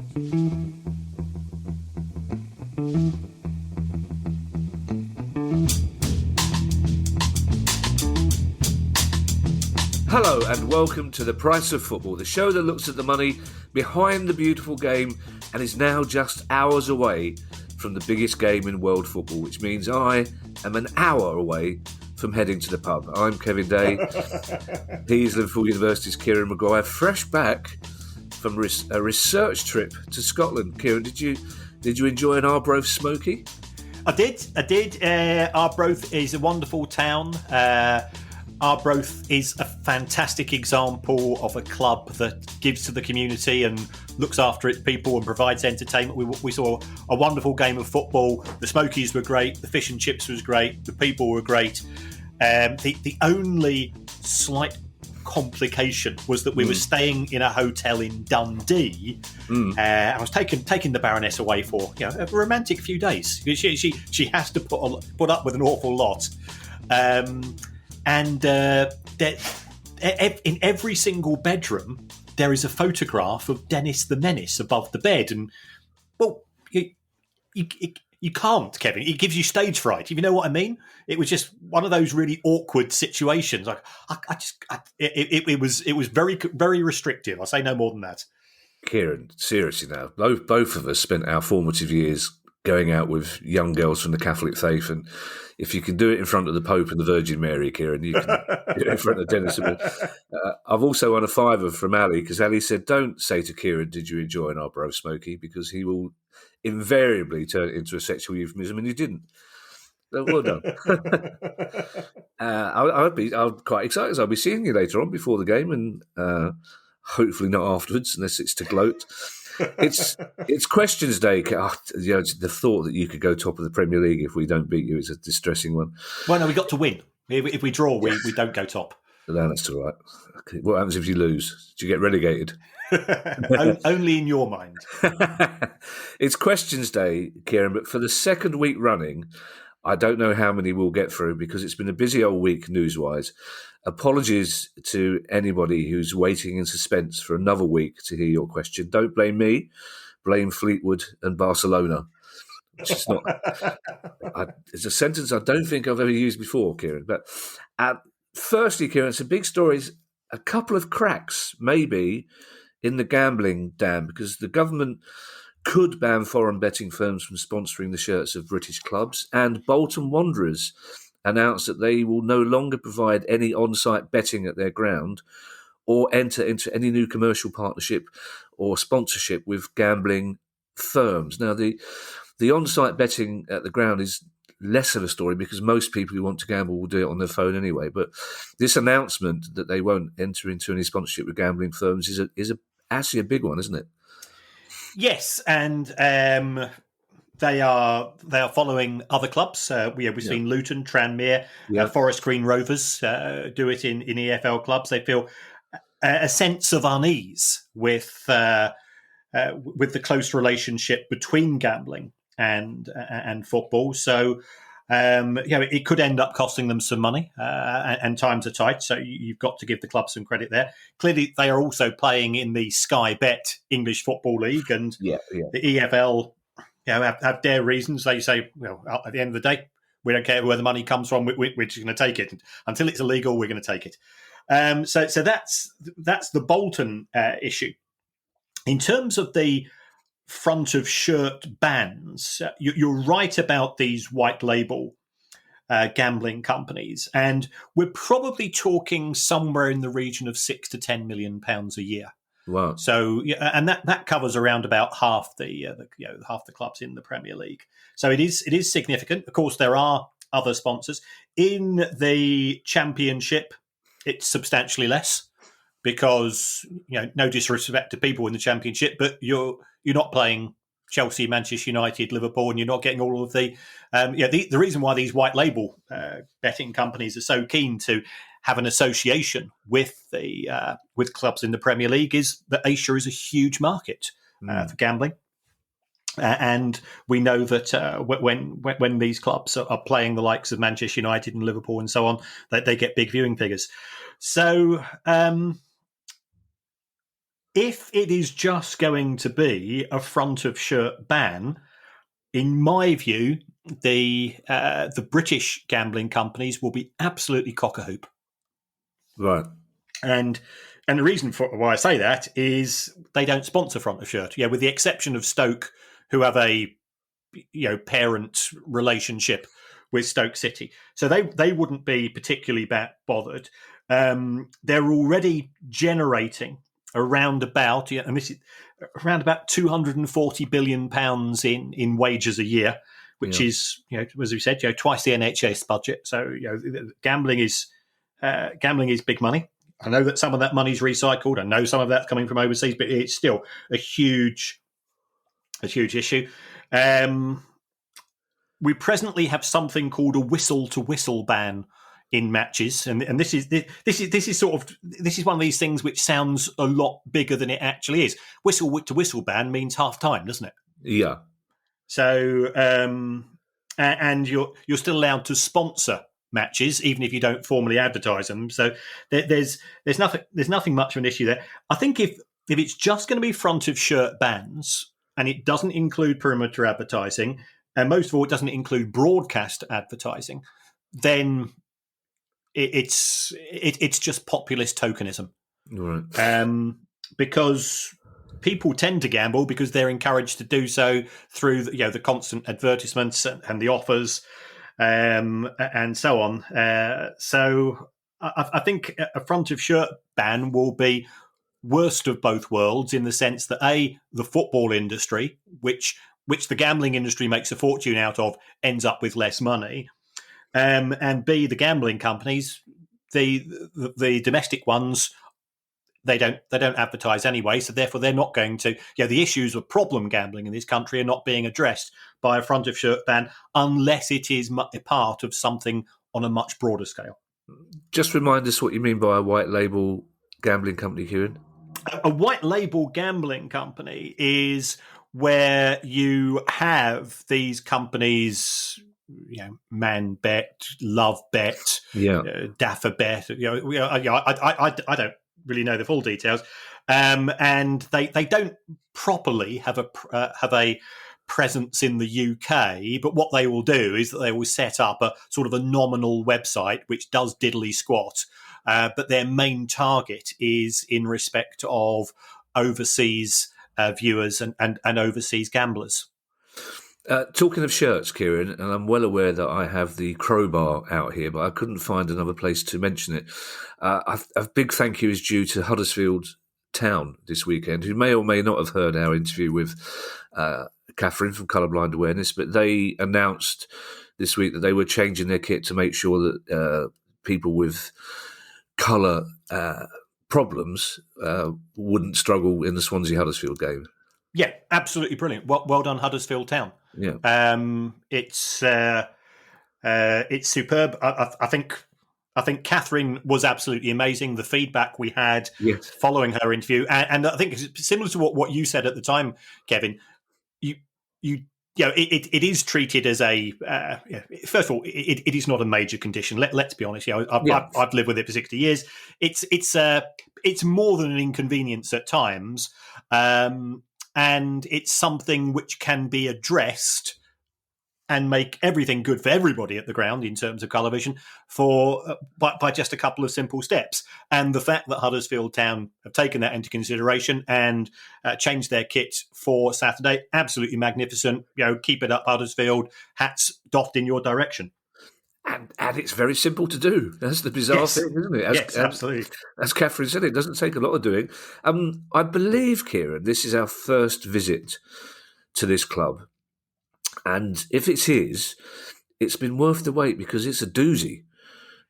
Hello and welcome to The Price of Football, the show that looks at the money behind the beautiful game and is now just hours away from the biggest game in world football, which means I am an hour away from heading to the pub. I'm Kevin Day. He's Liverpool University's Kieran Maguire, fresh back from a research trip to Scotland. Kieran, did you enjoy an Arbroath smoky? I did. Arbroath is a wonderful town. Arbroath is a fantastic example of a club that gives to the community and looks after its people and provides entertainment. We saw a wonderful game of football. The smokies were great. The fish and chips was great. The people were great. The only slight complication was that we were staying in a hotel in Dundee. I was taking the Baroness away for a romantic few days. She has to put up with an awful lot. And in every single bedroom, there is a photograph of Dennis the Menace above the bed. And, well, you can't, Kevin. It gives you stage fright. If you know what I mean? It was just one of those really awkward situations. Like it was very, very restrictive. I'll say no more than that. Kieran, seriously now, both of us spent our formative years going out with young girls from the Catholic faith, and if you can do it in front of the Pope and the Virgin Mary, Kieran, you can do it in front of Dennis. I've also won a fiver from Ali, because Ali said, don't say to Kieran, did you enjoy an Arbroath smoky? Because he will invariably turn it into a sexual euphemism, and you didn't. Well done. I'm quite excited. I'll be seeing you later on before the game, and hopefully not afterwards, unless it's to gloat. It's questions day. The thought that you could go top of the Premier League if we don't beat you is a distressing one. Well, no, we got to win. If we draw, we don't go top. No, that's all right. Okay. What happens if you lose? Do you get relegated? Only in your mind. It's questions day, Kieran, but for the second week running, I don't know how many we'll get through because it's been a busy old week news-wise. Apologies to anybody who's waiting in suspense for another week to hear your question. Don't blame me. Blame Fleetwood and Barcelona. Which is not. It's a sentence I don't think I've ever used before, Kieran. But firstly, Kieran, some big stories. A couple of cracks, maybe, in the gambling dam, because the government could ban foreign betting firms from sponsoring the shirts of British clubs, and Bolton Wanderers announced that they will no longer provide any on-site betting at their ground or enter into any new commercial partnership or sponsorship with gambling firms. Now, the on-site betting at the ground is less of a story because most people who want to gamble will do it on their phone anyway. But this announcement that they won't enter into any sponsorship with gambling firms is actually a big one, isn't it? Yes, and they are following other clubs. We've seen Luton, Tranmere, Forest Green Rovers do it in EFL clubs. They feel a sense of unease with the close relationship between gambling and football. So it could end up costing them some money, and times are tight. So you've got to give the club some credit there. Clearly, they are also playing in the Sky Bet English Football League, and the EFL have their reasons. They say, well, at the end of the day, we don't care where the money comes from. We're just going to take it until it's illegal. We're going to take it. So that's the Bolton issue. In terms of the front of shirt bans, you're right about these white label gambling companies, and we're probably talking somewhere in the region of £6 to £10 million a year. Wow! So, and that covers around about half the clubs in the Premier League. So it is significant. Of course, there are other sponsors in the Championship. It's substantially less because no disrespect to people in the Championship, but you're not playing Chelsea, Manchester United, Liverpool, and you're not getting all of the the reason why these white label betting companies are so keen to have an association with with clubs in the Premier League is that Asia is a huge market for gambling. And we know that when these clubs are playing the likes of Manchester United and Liverpool and so on, they get big viewing figures. So if it is just going to be a front of shirt ban, in my view, the British gambling companies will be absolutely cock-a-hoop. Right. And the reason for why I say that is they don't sponsor front of shirt. Yeah, with the exception of Stoke, who have a parent relationship with Stoke City, so they wouldn't be particularly bothered. They're already generating around about, and this is around about £240 billion in wages a year, which is, as we said, twice the NHS budget. So gambling is big money. I know that some of that money is recycled. I know some of that's coming from overseas, but it's still a huge issue. We presently have something called a whistle-to-whistle ban in matches, and this is one of these things which sounds a lot bigger than it actually is. Whistle-to-whistle ban means half time, doesn't it? Yeah. So, and you're still allowed to sponsor matches, even if you don't formally advertise them. So there's nothing much of an issue there. I think if it's just going to be front of shirt bans and it doesn't include perimeter advertising, and most of all, it doesn't include broadcast advertising, then it's just populist tokenism. Right. Because people tend to gamble because they're encouraged to do so through the constant advertisements and the offers. And so on. So I think a front of shirt ban will be worst of both worlds in the sense that the football industry, which the gambling industry makes a fortune out of, ends up with less money, and B, the gambling companies, the domestic ones, they don't advertise anyway, so therefore they're not going to. The issues of problem gambling in this country are not being addressed by a front of shirt ban unless it is a part of something on a much broader scale. Just remind us what you mean by a white label gambling company, Kieran. A white label gambling company is where you have these companies, Man Bet, Love Bet, Daffer Bet. I don't really know the full details, and they don't properly have a presence in the UK. But what they will do is that they will set up a sort of a nominal website which does diddly squat, but their main target is in respect of overseas viewers and overseas gamblers. Talking of shirts, Kieran, and I'm well aware that I have the crowbar out here, but I couldn't find another place to mention it. A big thank you is due to Huddersfield Town this weekend, who may or may not have heard our interview with Catherine from Colourblind Awareness, but they announced this week that they were changing their kit to make sure that people with colour problems wouldn't struggle in the Swansea-Huddersfield game. Yeah, absolutely brilliant. Well done, Huddersfield Town. Yeah, it's superb. I think Catherine was absolutely amazing. The feedback we had following her interview, and I think it's similar to what you said at the time, Kevin. It is treated as a first of all, it is not a major condition. Let's be honest. I've lived with it for 60 years. It's more than an inconvenience at times. And it's something which can be addressed and make everything good for everybody at the ground in terms of colour vision by just a couple of simple steps. And the fact that Huddersfield Town have taken that into consideration and changed their kit for Saturday, absolutely magnificent. Keep it up, Huddersfield. Hats doffed in your direction. And it's very simple to do. That's the bizarre thing, isn't it? Yes, absolutely. As Catherine said, it doesn't take a lot of doing. I believe, Kieran, this is our first visit to this club. And if it is, it's been worth the wait because it's a doozy.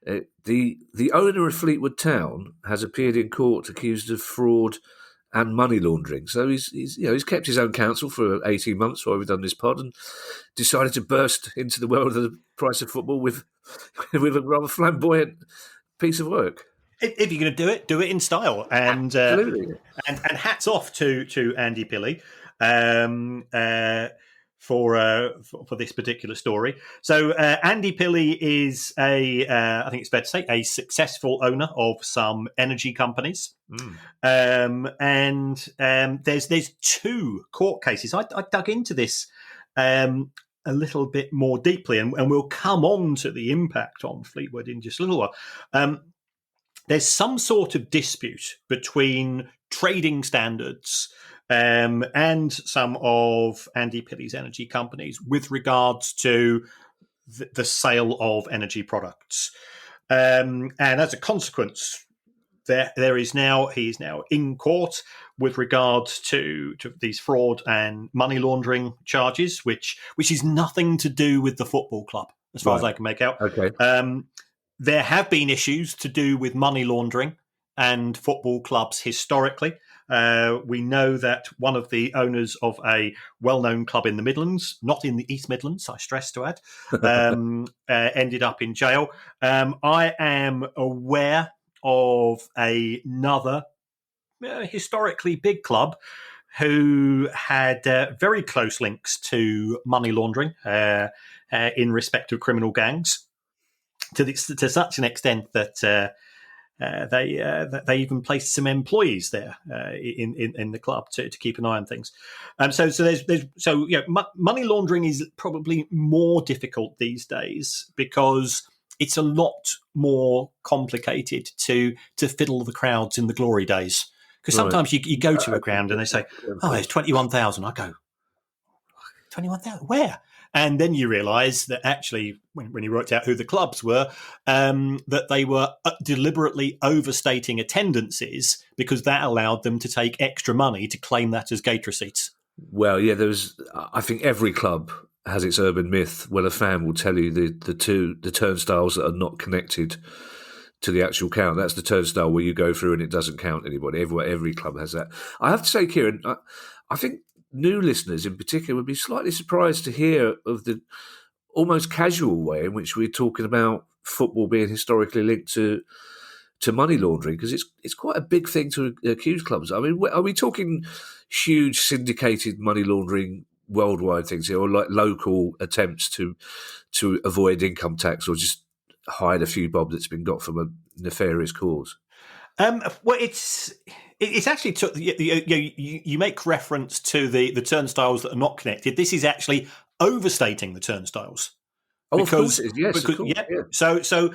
The owner of Fleetwood Town has appeared in court accused of fraud and money laundering. So he's kept his own counsel for 18 months while we've done this pod and decided to burst into the world of the price of football with a rather flamboyant piece of work. If you're going to do it in style. And absolutely. And hats off to Andy Pilley for this particular story. So Andy Pilley is I think it's fair to say, a successful owner of some energy companies. And there's 2 court cases. I dug into this a little bit more deeply, and we'll come on to the impact on Fleetwood in just a little while. There's some sort of dispute between trading standards and some of Andy Pilley's energy companies with regards to the sale of energy products. And as a consequence, he is now in court with regards to these fraud and money laundering charges, which is nothing to do with the football club, as far as I can make out. Okay. There have been issues to do with money laundering and football clubs historically. We know that one of the owners of a well-known club in the Midlands, not in the East Midlands, I stress to add, ended up in jail. I am aware of another historically big club who had very close links to money laundering in respect of criminal gangs, to such an extent that they even placed some employees there in the club to keep an eye on things. So money laundering is probably more difficult these days because it's a lot more complicated to fiddle the crowds in the glory days. Because sometimes you go to a ground and they say, "Oh, there's 21,000." I go, 21,000? Where? And then you realise that actually, when you worked out who the clubs were, that they were deliberately overstating attendances because that allowed them to take extra money to claim that as gate receipts. Well, yeah, I think every club has its urban myth where a fan will tell you the turnstiles that are not connected to the actual count. That's the turnstile where you go through and it doesn't count anybody. Every club has that. I have to say, Kieran, I think new listeners in particular would be slightly surprised to hear of the almost casual way in which we're talking about football being historically linked to money laundering, because it's quite a big thing to accuse clubs. I mean, are we talking huge syndicated money laundering worldwide things here, or like local attempts to avoid income tax, or just hide a few bob that's been got from a nefarious cause? Well, it's actually you make reference to the turnstiles that are not connected. This is actually overstating the turnstiles. Of course it is. Yes, of course, yeah. So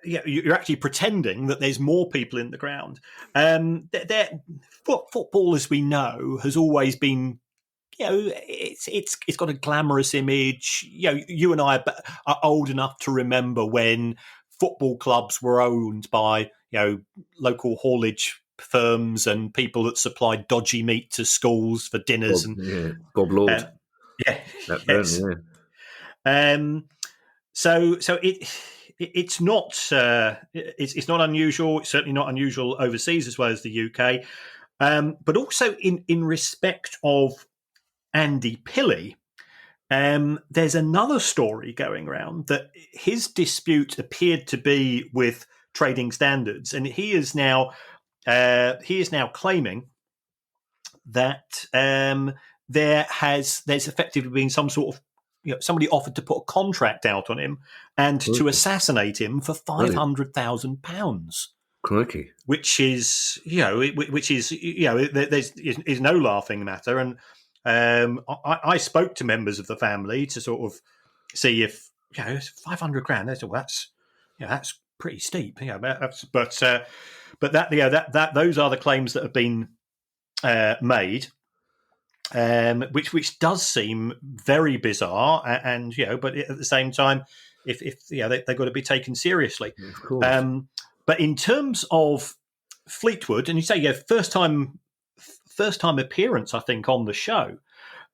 you're actually pretending that there's more people in the ground. Football, as we know, has always been, it's got a glamorous image. You and I are old enough to remember when football clubs were owned by local haulage firms and people that supplied dodgy meat to schools for dinners. Bob Lord. Yes. So it's not unusual. It's certainly not unusual overseas as well as the UK. But also in respect of Andy Pilley, there's another story going around that his dispute appeared to be with trading standards, and he is now claiming that there's effectively been some sort of somebody offered to put a contract out on him and to assassinate him for £500,000. Crikey. Which is there's no laughing matter. And I spoke to members of the family to sort of see if $500,000. That's pretty steep. But those are the claims that have been made. Which does seem very bizarre, and but at the same time, if they've got to be taken seriously. Of course. But in terms of Fleetwood, and you say first time appearance, I think, on the show.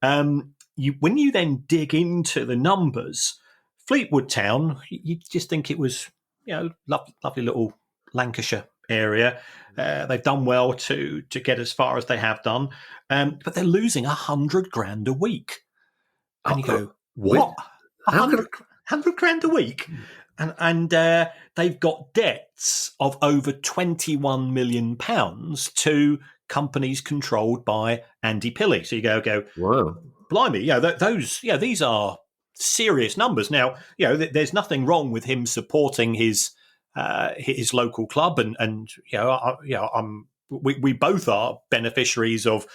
When you then dig into the numbers, Fleetwood Town, you just think it was lovely little Lancashire area. They've done well to get as far as they have done, but they're losing $100,000 a week. And you go, what? $100,000 a week? And they've got debts of over £21 million to companies controlled by Andy Pilley. So you go, wow, blimey, those, these are serious numbers. Now, there's nothing wrong with him supporting his local club, and we both are beneficiaries of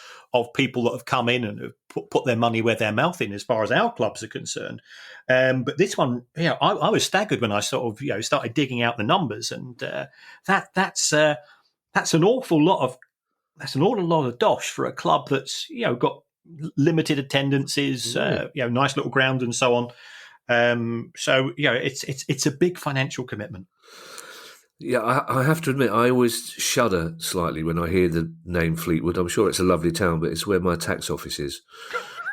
people that have come in and have put their money where their mouth in, as far as our clubs are concerned. But this one, I was staggered when I sort of started digging out the numbers, and that's an awful lot of dosh for a club that's got limited attendances, nice little ground and so on. So it's a big financial commitment. Yeah, I have to admit, I always shudder slightly when I hear the name Fleetwood. I'm sure it's a lovely town, but it's where my tax office is.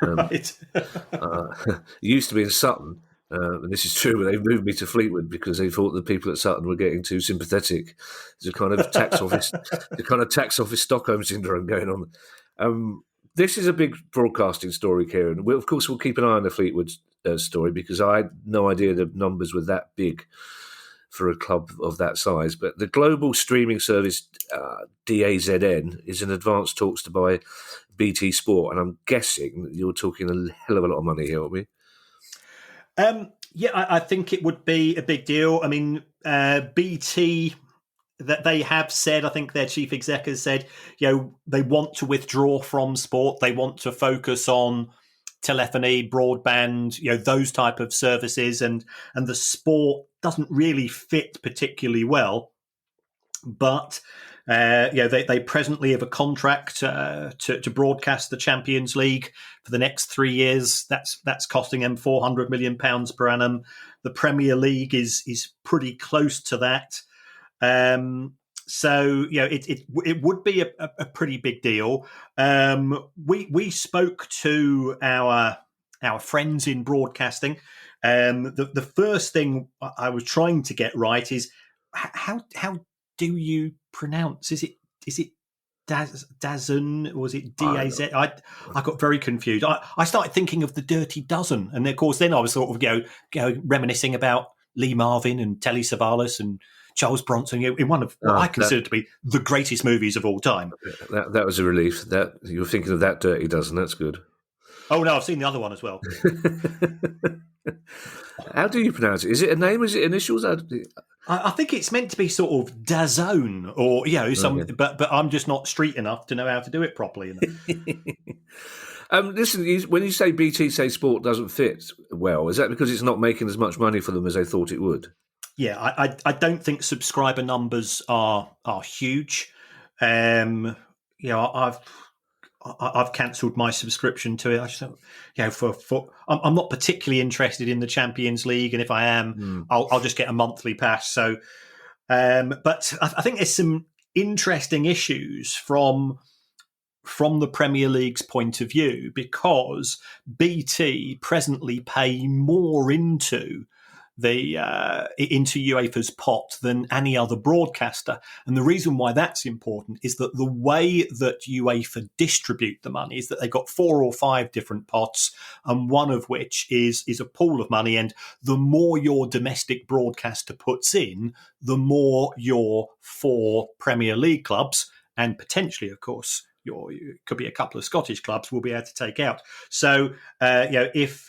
Right. It used to be in Sutton, and this is true, but they moved me to Fleetwood because they thought the people at Sutton were getting too sympathetic. There's a kind of tax office Stockholm syndrome going on. This is a big broadcasting story, Kieran. Of course, we'll keep an eye on the Fleetwood story, because I had no idea the numbers were that big for a club of that size. But the global streaming service DAZN is in advanced talks to buy BT Sport, and I'm guessing you're talking a hell of a lot of money here, aren't we? I think it would be a big deal. I mean, BT, that they have said, I think their chief exec has said, they want to withdraw from sport. They want to focus on telephony, broadband, those type of services, and the sport doesn't really fit particularly well. But they presently have a contract to broadcast the Champions League for the next 3 years. That's costing them £400 million per annum. The Premier League is pretty close to that. So it would be a pretty big deal. We spoke to our friends in broadcasting. The first thing I was trying to get right is how do you pronounce? Is it DAZN, or was it DAZ? I got very confused. I started thinking of the Dirty Dozen, and of course then I was sort of reminiscing about Lee Marvin and Telly Savalas and Charles Bronson in one of what I consider to be the greatest movies of all time. That was a relief. That you were thinking of that Dirty Dozen. That's good. Oh no, I've seen the other one as well. How do you pronounce it? Is it a name? Is it initials? I think it's meant to be sort of DAZN, or Okay. but I'm just not street enough to know how to do it properly. Listen, when you say BT say sport doesn't fit well, is that because it's not making as much money for them as they thought it would? Yeah, I don't think subscriber numbers are huge. I've cancelled my subscription to it. I just don't, I'm not particularly interested in the Champions League, and if I am, I'll just get a monthly pass. So, but I think there's some interesting issues from the Premier League's point of view, because BT presently pay more into UEFA's pot than any other broadcaster. And the reason why that's important is that the way that UEFA distribute the money is that they've got 4 or 5 different pots, and one of which is a pool of money. And the more your domestic broadcaster puts in, the more your 4 Premier League clubs, and potentially, of course, it could be a couple of Scottish clubs, will be able to take out. So, if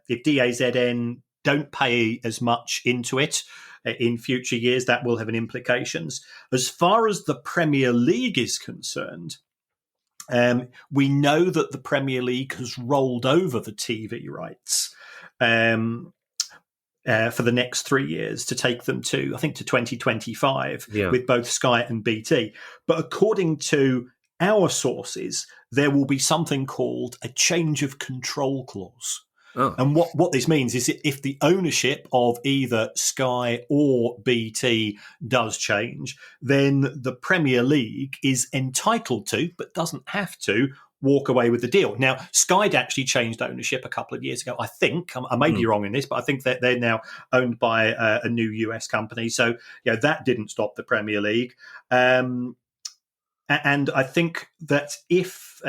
DAZN don't pay as much into it in future years, that will have an implications. As far as the Premier League is concerned, we know that the Premier League has rolled over the TV rights for the next 3 years to take them to 2025 with both Sky and BT. But according to our sources, there will be something called a change of control clause. Oh. And what this means is if the ownership of either Sky or BT does change, then the Premier League is entitled to, but doesn't have to, walk away with the deal. Now, Sky'd actually changed ownership a couple of years ago. I think, I may be wrong in this, but I think that they're now owned by a new US company. So, that didn't stop the Premier League. And I think that if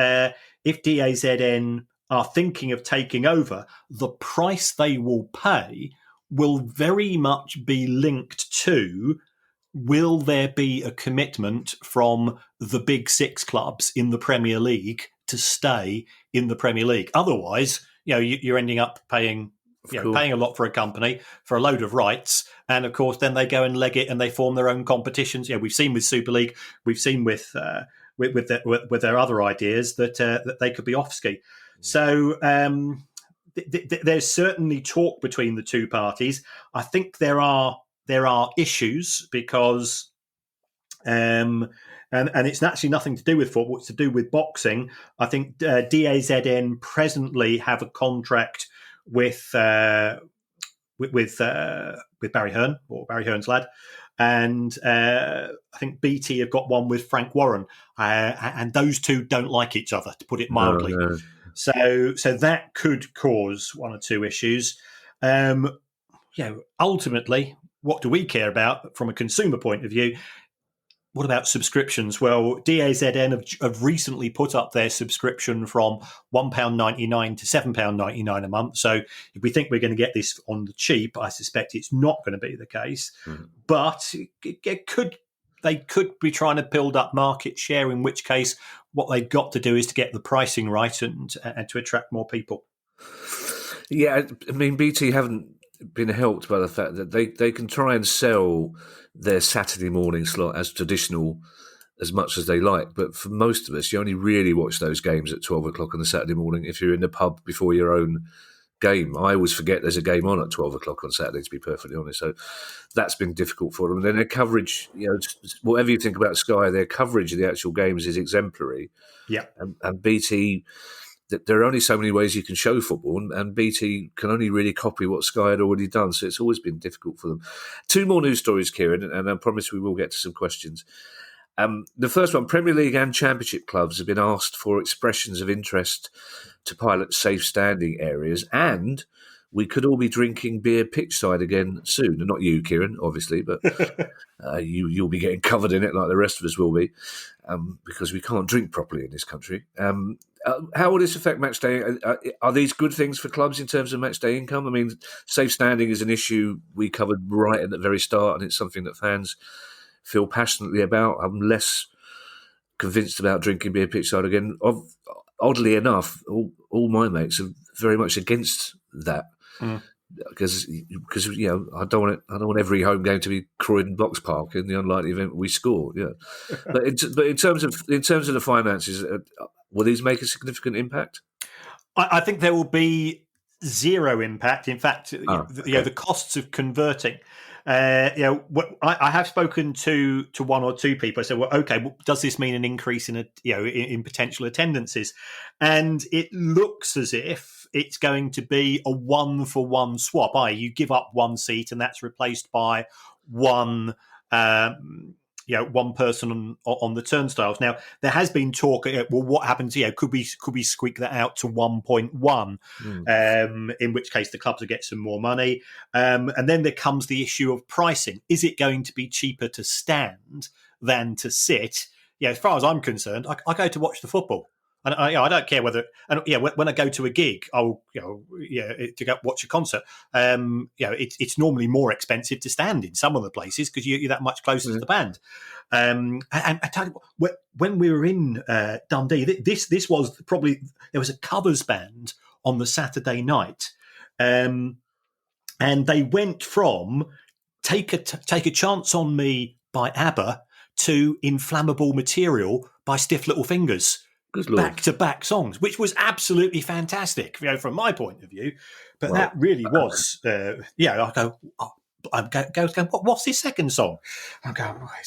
DAZN are thinking of taking over, the price they will pay will very much be linked to, will there be a commitment from the big 6 clubs in the Premier League to stay in the Premier League. Otherwise, you're ending up paying a lot for a company for a load of rights, and of course then they go and leg it and they form their own competitions. We've seen with Super League, we've seen with their other ideas that they could be off ski. So there's certainly talk between the two parties. I think there are issues because and it's actually nothing to do with football, it's to do with boxing. I think DAZN presently have a contract with Barry Hearn, or Barry Hearn's lad, and I think BT have got one with Frank Warren, and those two don't like each other, to put it mildly. No. So that could cause one or two issues. Ultimately, what do we care about from a consumer point of view? What about subscriptions? Well, DAZN have recently put up their subscription from £1.99 to £7.99 a month. So if we think we're going to get this on the cheap, I suspect it's not going to be the case. Mm-hmm. But they could be trying to build up market share, in which case what they've got to do is to get the pricing right and to attract more people. Yeah, I mean, BT haven't been helped by the fact that they can try and sell their Saturday morning slot as traditional as much as they like, but for most of us, you only really watch those games at 12 o'clock on the Saturday morning if you're in the pub before your own game. I always forget there's a game on at 12 o'clock on Saturday, to be perfectly honest. So that's been difficult for them. And then their coverage, whatever you think about Sky, their coverage of the actual games is exemplary. Yeah. And BT, there are only so many ways you can show football, and BT can only really copy what Sky had already done. So it's always been difficult for them. Two more news stories, Kieran, and I promise we will get to some questions. The first one, Premier League and Championship clubs have been asked for expressions of interest to pilot safe standing areas, and we could all be drinking beer pitchside again soon. And not you, Kieran, obviously, but you'll be getting covered in it like the rest of us will be, because we can't drink properly in this country. How will this affect match day? Are these good things for clubs in terms of match day income? I mean, safe standing is an issue we covered right at the very start, and it's something that fans feel passionately about. I'm less convinced about drinking beer pitchside again. Oddly enough, all my mates are very much against that. Because I don't want every home game to be Croydon Box Park in the unlikely event we score. Yeah, but in terms of the finances, will these make a significant impact? I think there will be zero impact. In fact, the costs of converting. I have spoken to one or two people. I said, "Well, okay, does this mean an increase in potential attendances?" And it looks as if it's going to be a 1-for-1 swap. You give up one seat, and that's replaced by one person on the turnstiles. Now, there has been talk. Well, what happens? Could we squeak that out to 1.1? In which case the clubs will get some more money. And then there comes the issue of pricing. Is it going to be cheaper to stand than to sit? As far as I'm concerned, I go to watch the football. And I don't care whether, when I go to a gig, to go watch a concert, it's normally more expensive to stand in some of the places because you're that much closer to the band. And I tell you what, when we were in Dundee, this was probably, there was a covers band on the Saturday night, and they went from Take a Chance on Me by ABBA to Inflammable Material by Stiff Little Fingers. Back-to-back songs, which was absolutely fantastic, from my point of view. But that really was, I go, I'm going, what's this second song? I'm going, I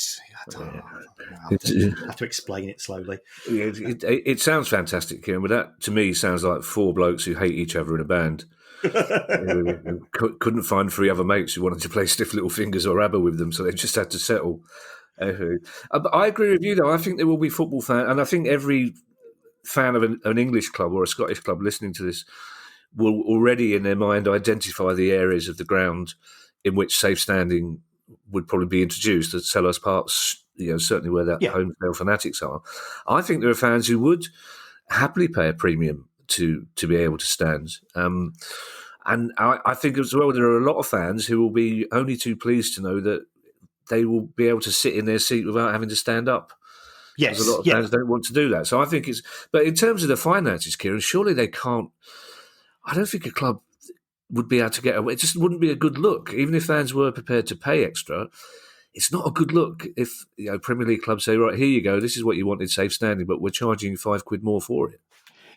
have to explain it slowly. It sounds fantastic, Kieran, but that to me sounds like four blokes who hate each other in a band. Couldn't find three other mates who wanted to play Stiff Little Fingers or ABBA with them, so they just had to settle. I agree with you, though. I think there will be football fans, and I think every fan of an English club or a Scottish club listening to this will already in their mind identify the areas of the ground in which safe standing would probably be introduced at Selhurst Park, certainly where that home sale fanatics are. I think there are fans who would happily pay a premium to be able to stand. And I think as well there are a lot of fans who will be only too pleased to know that they will be able to sit in their seat without having to stand up. Because a lot of fans don't want to do that. So I think but in terms of the finances, Kieran, surely they can't. I don't think a club would be able to get away. It just wouldn't be a good look, even if fans were prepared to pay extra. It's not a good look if Premier League clubs say, right, here you go, this is what you wanted, safe standing, but we're charging you £5 more for it.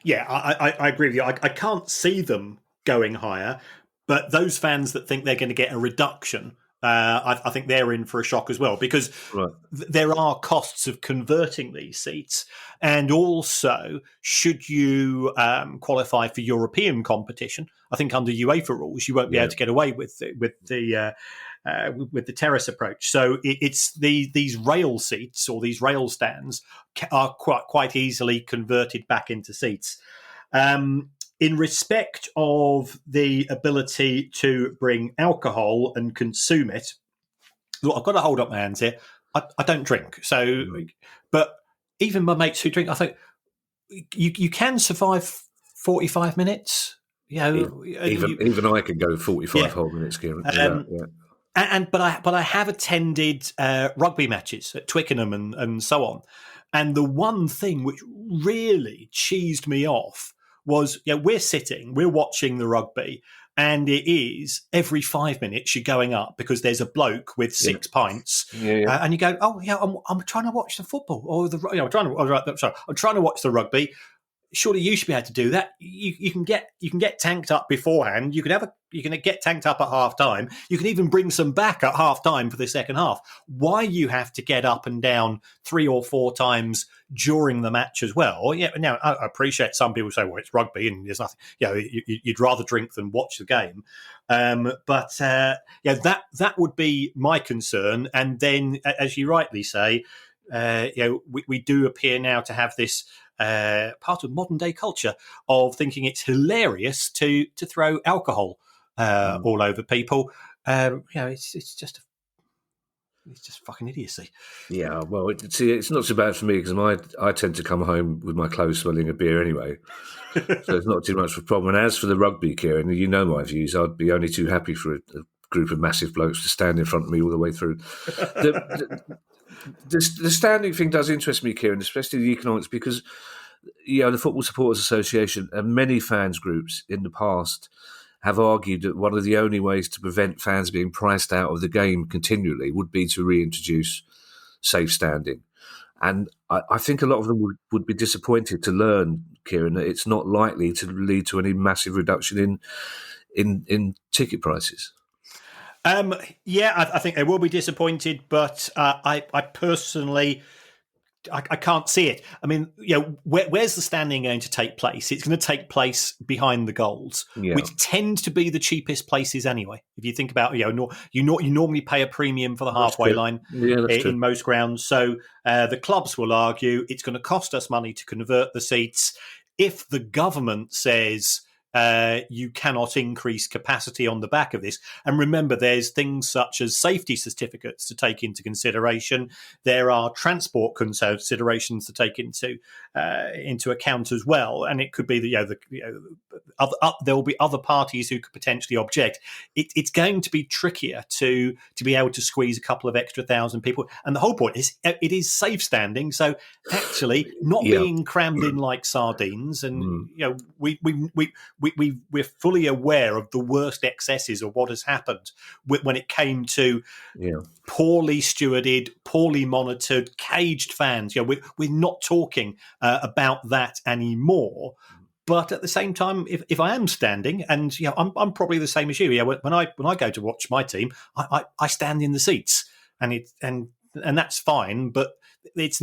Yeah, I agree with you. I can't see them going higher, but those fans that think they're going to get a reduction, I think they're in for a shock as well, because there are costs of converting these seats. And also, should you qualify for European competition, I think under UEFA rules, you won't be able to get away with the terrace approach. So it's these rail seats or these rail stands are quite easily converted back into seats. In respect of the ability to bring alcohol and consume it, look, I've got to hold up my hands here. I don't drink, but even my mates who drink, I think you can survive 45 minutes. Even I can go 45 whole minutes, Kieran. But I have attended rugby matches at Twickenham and so on, and the one thing which really cheesed me off was, we're watching the rugby, and it is every 5 minutes you're going up because there's a bloke with 6 pints, and you go, I'm trying to watch the football or I'm trying to watch the rugby. Surely you should be able to do that. You can get tanked up beforehand. You can get tanked up at half time. You can even bring some back at half time for the second half. Why you have to get up and down 3 or 4 times during the match as well? Yeah. Now I appreciate some people say, well, it's rugby and there's nothing. You'd rather drink than watch the game. But that would be my concern. And then, as you rightly say, we do appear now to have this. Part of modern day culture of thinking it's hilarious to throw alcohol all over people. It's just fucking idiocy. Yeah, well, it's not so bad for me because I tend to come home with my clothes smelling of beer anyway, so it's not too much of a problem. And as for the rugby, Kieran, you know my views. I'd be only too happy for a group of massive blokes to stand in front of me all the way through. The standing thing does interest me, Kieran, especially the economics, because the Football Supporters Association and many fans groups in the past have argued that one of the only ways to prevent fans being priced out of the game continually would be to reintroduce safe standing. And I think a lot of them would be disappointed to learn, Kieran, that it's not likely to lead to any massive reduction in ticket prices. I think they will be disappointed, but I personally, I can't see it. I memean, where's the standing going to take place? It's going to take place behind the goals, which tend to be the cheapest places anyway. If you think about, you normally pay a premium for the halfway line in most grounds. So the clubs will argue it's going to cost us money to convert the seats. If the government says you cannot increase capacity on the back of this. And remember, there's things such as safety certificates to take into consideration. There are transport considerations to take into account as well. And it could be that there will be other parties who could potentially object. It's going to be trickier to be able to squeeze a couple of extra thousand people. And the whole point is it is safe standing. So actually not being crammed in like sardines. And we're fully aware of the worst excesses of what has happened when it came to poorly stewarded, poorly monitored, caged fans. We're not talking about that anymore. But at the same time, if I am standing, and I'm probably the same as you. When I go to watch my team, I stand in the seats, and that's fine. But it's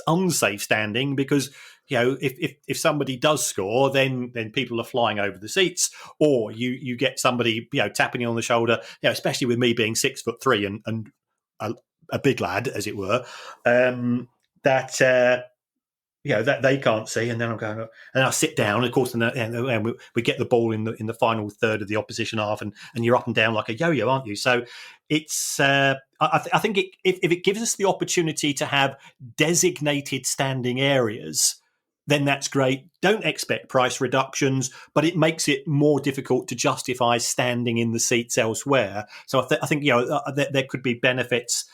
unsafe standing because if somebody does score, then people are flying over the seats, or you get somebody tapping you on the shoulder. Especially with me being 6'3" and a big lad, as it were, that they can't see, and then I'm going, and I sit down. Of course, and we get the ball in the final third of the opposition half, and you're up and down like a yo-yo, aren't you? So it's I think if it gives us the opportunity to have designated standing areas, then that's great. Don't expect price reductions, but it makes it more difficult to justify standing in the seats elsewhere. So I think there could be benefits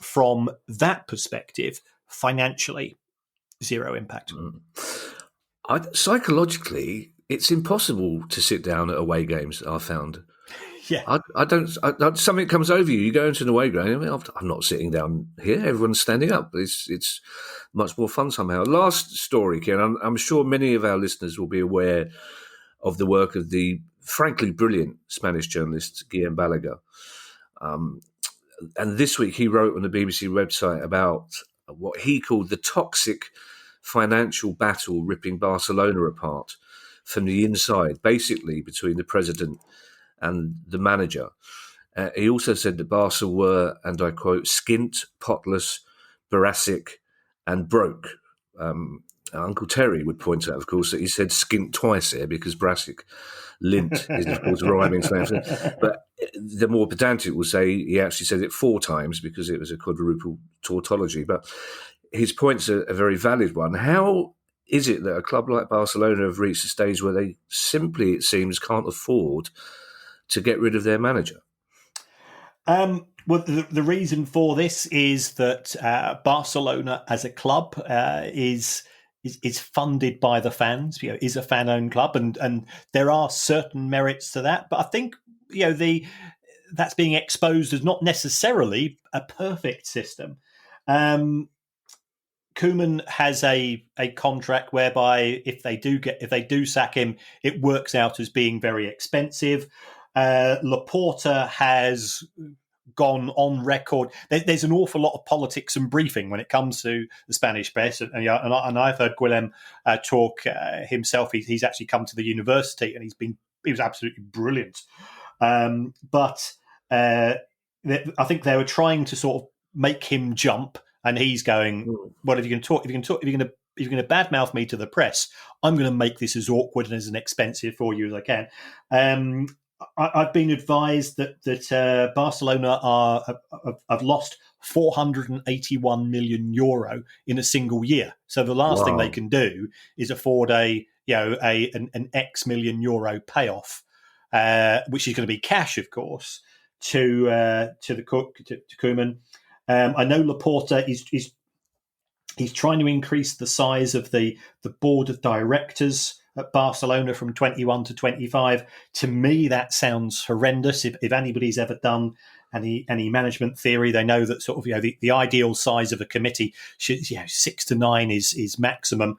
from that perspective. financially, zero impact. Psychologically, it's impossible to sit down at away games, I found. Yeah. I don't. Something comes over you. You go into an away game. I mean, I'm not sitting down here. Everyone's standing up. It's much more fun somehow. Last story, Kieran. I'm sure many of our listeners will be aware of the work of the frankly brilliant Spanish journalist Guillem Balaguer. And this week he wrote on the BBC website about what he called the toxic financial battle ripping Barcelona apart from the inside, basically between the president and the manager. He also said that Barca were, and I quote, skint, potless, boracic, and broke. Uncle Terry would point out, of course, that he said skint twice here because boracic, lint is, of course, rhyming. But the more pedantic will say he actually said it 4 times because it was a quadruple tautology. But his point's a very valid one. How is it that a club like Barcelona have reached a stage where they simply, it seems, can't afford to get rid of their manager? Well, the reason for this is that Barcelona as a club is funded by the fans. Is a fan-owned club, and there are certain merits to that. But I think that's being exposed as not necessarily a perfect system. Koeman has a contract whereby if they do sack him, it works out as being very expensive. Laporta has gone on record. There's an awful lot of politics and briefing when it comes to the Spanish press, and I've heard Guillem talk himself. He's actually come to the university, and he was absolutely brilliant. But I think they were trying to sort of make him jump, and he's going, "Well, if you're going to badmouth me to the press, I'm going to make this as awkward and as expensive for you as I can." I've been advised that Barcelona have lost €481 million in a single year. So the last thing they can do is afford an X million euro payoff, which is going to be cash, of course, to Koeman. I know Laporta is trying to increase the size of the board of directors at Barcelona from 21 to 25. To me, that sounds horrendous. If anybody's ever done any management theory, they know that sort of the ideal size of a committee should 6 to 9 is maximum.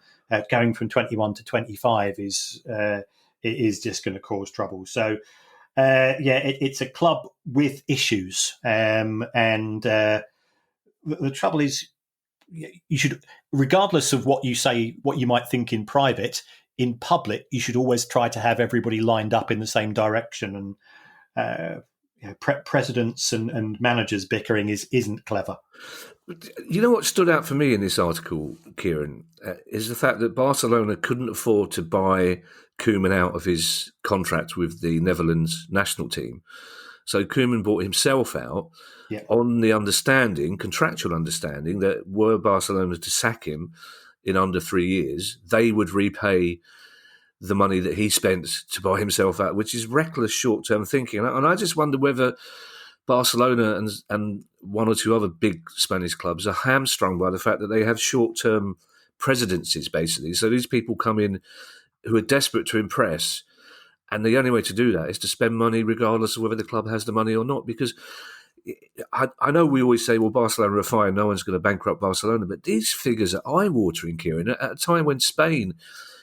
Going from 21 to 25 is just going to cause trouble. So it's a club with issues, and the trouble is, you should, regardless of what you say, what you might think in private, in public, you should always try to have everybody lined up in the same direction. And presidents and managers bickering isn't clever. You know what stood out for me in this article, Kieran, is the fact that Barcelona couldn't afford to buy Koeman out of his contract with the Netherlands national team. So Koeman bought himself out on the contractual understanding, that were Barcelona to sack him in under 3 years, they would repay the money that he spent to buy himself out, which is reckless short-term thinking. And I just wonder whether Barcelona and one or two other big Spanish clubs are hamstrung by the fact that they have short-term presidencies, basically. So these people come in who are desperate to impress, and the only way to do that is to spend money regardless of whether the club has the money or not. Because I know we always say, well, Barcelona are fine, no one's going to bankrupt Barcelona, but these figures are eye-watering, Kieran, at a time when Spain,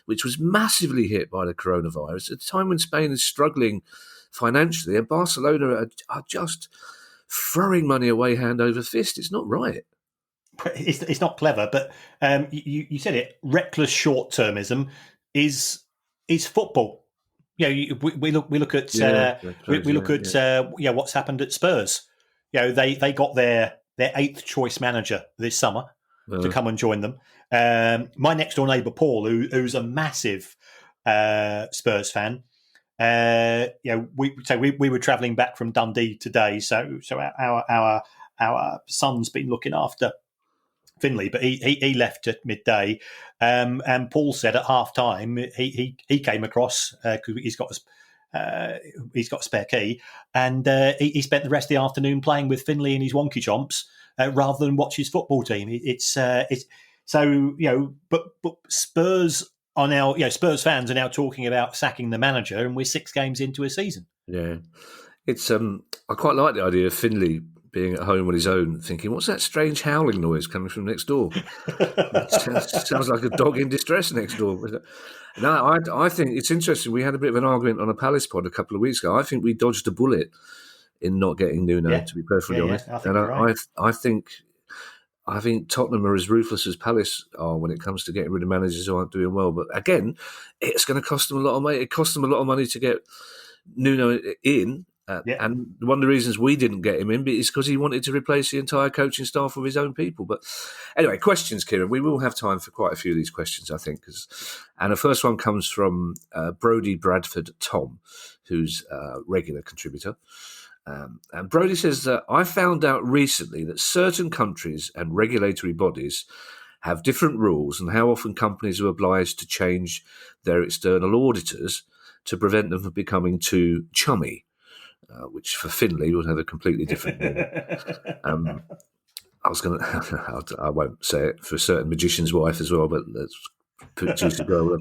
which was massively hit by the coronavirus, at a time when Spain is struggling financially, and Barcelona are just throwing money away hand over fist. It's not right. It's not clever, but you said it. Reckless short-termism is football. We look at what's happened at Spurs. They got their 8th choice manager this summer to come and join them. My next door neighbour Paul, who's a massive Spurs fan, we were travelling back from Dundee today, so our son's been looking after Finley, but he left at midday, and Paul said at half time he came across because he's got a spare key, and he spent the rest of the afternoon playing with Finley and his wonky chomps rather than watch his football team. It's so but Spurs are now Spurs fans are now talking about sacking the manager, and we're 6 games into a season. Yeah, it's I quite like the idea of Finley being at home on his own, thinking, "What's that strange howling noise coming from next door?" Sounds like a dog in distress next door. No, I think it's interesting. We had a bit of an argument on a Palace pod a couple of weeks ago. I think we dodged a bullet in not getting Nuno, to be perfectly honest. I think right. I think Tottenham are as ruthless as Palace are when it comes to getting rid of managers who aren't doing well. But again, it's going to cost them a lot of money. It cost them a lot of money to get Nuno in. And one of the reasons we didn't get him in is because he wanted to replace the entire coaching staff with his own people. But anyway, questions, Kieran. We will have time for quite a few of these questions, I think. And the first one comes from Brodie Bradford Tom, who's a regular contributor. And Brodie says that I found out recently that certain countries and regulatory bodies have different rules on how often companies are obliged to change their external auditors to prevent them from becoming too chummy. Which for Finley would have a completely different meaning. I won't say it for a certain magician's wife as well, but let's put two together.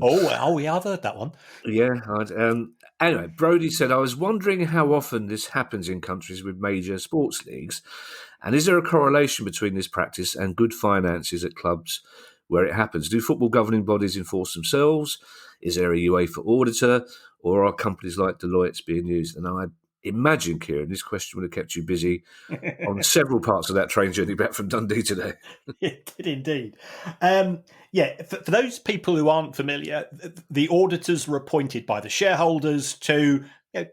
We have heard that one. Yeah. Anyway, Brodie said, I was wondering how often this happens in countries with major sports leagues, and is there a correlation between this practice and good finances at clubs where it happens? Do football governing bodies enforce themselves? Is there a UEFA auditor, or are companies like Deloitte's being used? And I imagine, Kieran, this question would have kept you busy on several parts of that train journey back from Dundee today. It did indeed. For those people who aren't familiar, the auditors were appointed by the shareholders to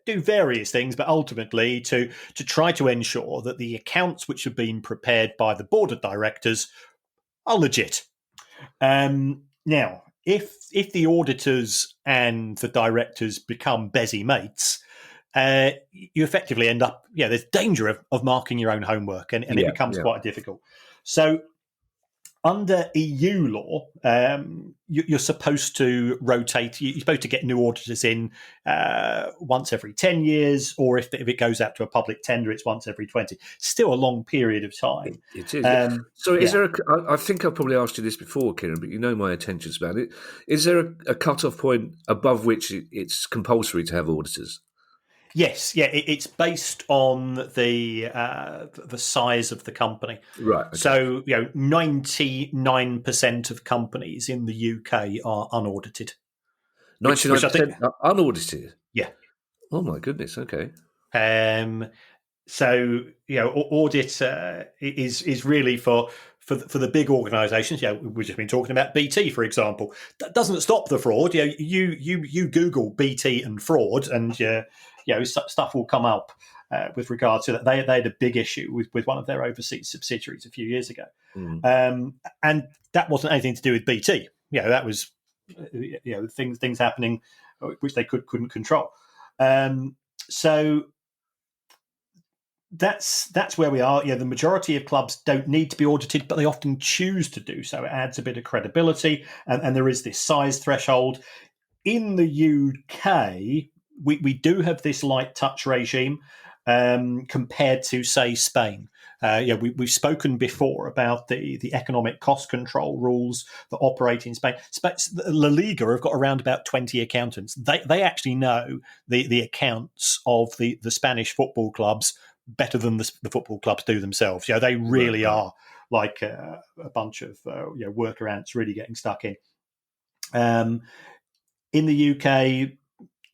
do various things, but ultimately to try to ensure that the accounts which have been prepared by the board of directors are legit. Now, if the auditors and the directors become busy mates, you effectively end up, there's danger of marking your own homework, and it becomes quite difficult. So under EU law, you're supposed to rotate. You're supposed to get new auditors in once every 10 years, or if it goes out to a public tender, it's once every 20. Still a long period of time. It is. Is there I think I've probably asked you this before, Kieran, but you know my intentions about it. Is there a cut-off point above which it's compulsory to have auditors? Yes, it's based on the size of the company. Right. Okay. So 99% of companies in the UK are unaudited. 99% are unaudited. Yeah. Oh my goodness. Okay. So audit is really for the big organisations. We've just been talking about BT, for example. That doesn't stop the fraud. You Google BT and fraud, and stuff will come up with regard to that. They had a big issue with one of their overseas subsidiaries a few years ago, and that wasn't anything to do with BT. That was things happening which they couldn't control. So that's where we are. The majority of clubs don't need to be audited, but they often choose to do so. It adds a bit of credibility, and there is this size threshold. In the UK, we do have this light touch regime compared to, say, Spain. We've spoken before about the economic cost control rules that operate in Spain. La Liga have got around about 20 accountants. They actually know the accounts of the Spanish football clubs better than the football clubs do themselves. They really are like a bunch of worker ants really getting stuck in. In the UK,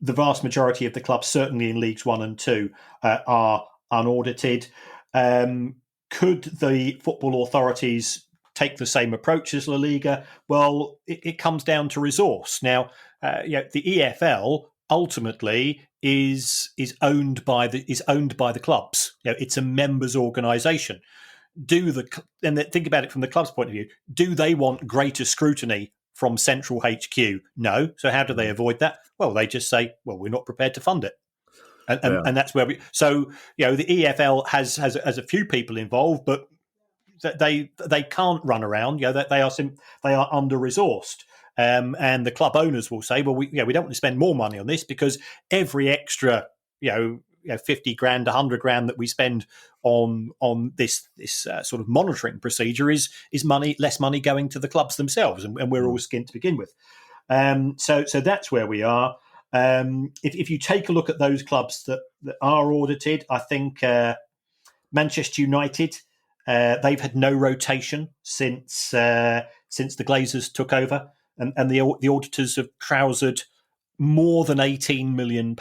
the vast majority of the clubs, certainly in Leagues 1 and 2, are unaudited. Could the football authorities take the same approach as La Liga? Well, it comes down to resource. Now, the EFL ultimately is owned by the clubs. It's a members' organisation. And think about it from the club's point of view. Do they want greater scrutiny from central HQ? No. So how do they avoid that? Well, they just say, well, we're not prepared to fund it. And that's where the EFL has a few people involved, but they can't run around. They are under resourced. And the club owners will say, well, we don't want to spend more money on this because every extra 50 grand, 100 grand that we spend on this sort of monitoring procedure is less money going to the clubs themselves, and we're all skint to begin with. So that's where we are. If you take a look at those clubs that are audited, I think Manchester United, they've had no rotation since the Glazers took over, and the auditors have trousered more than £18 million.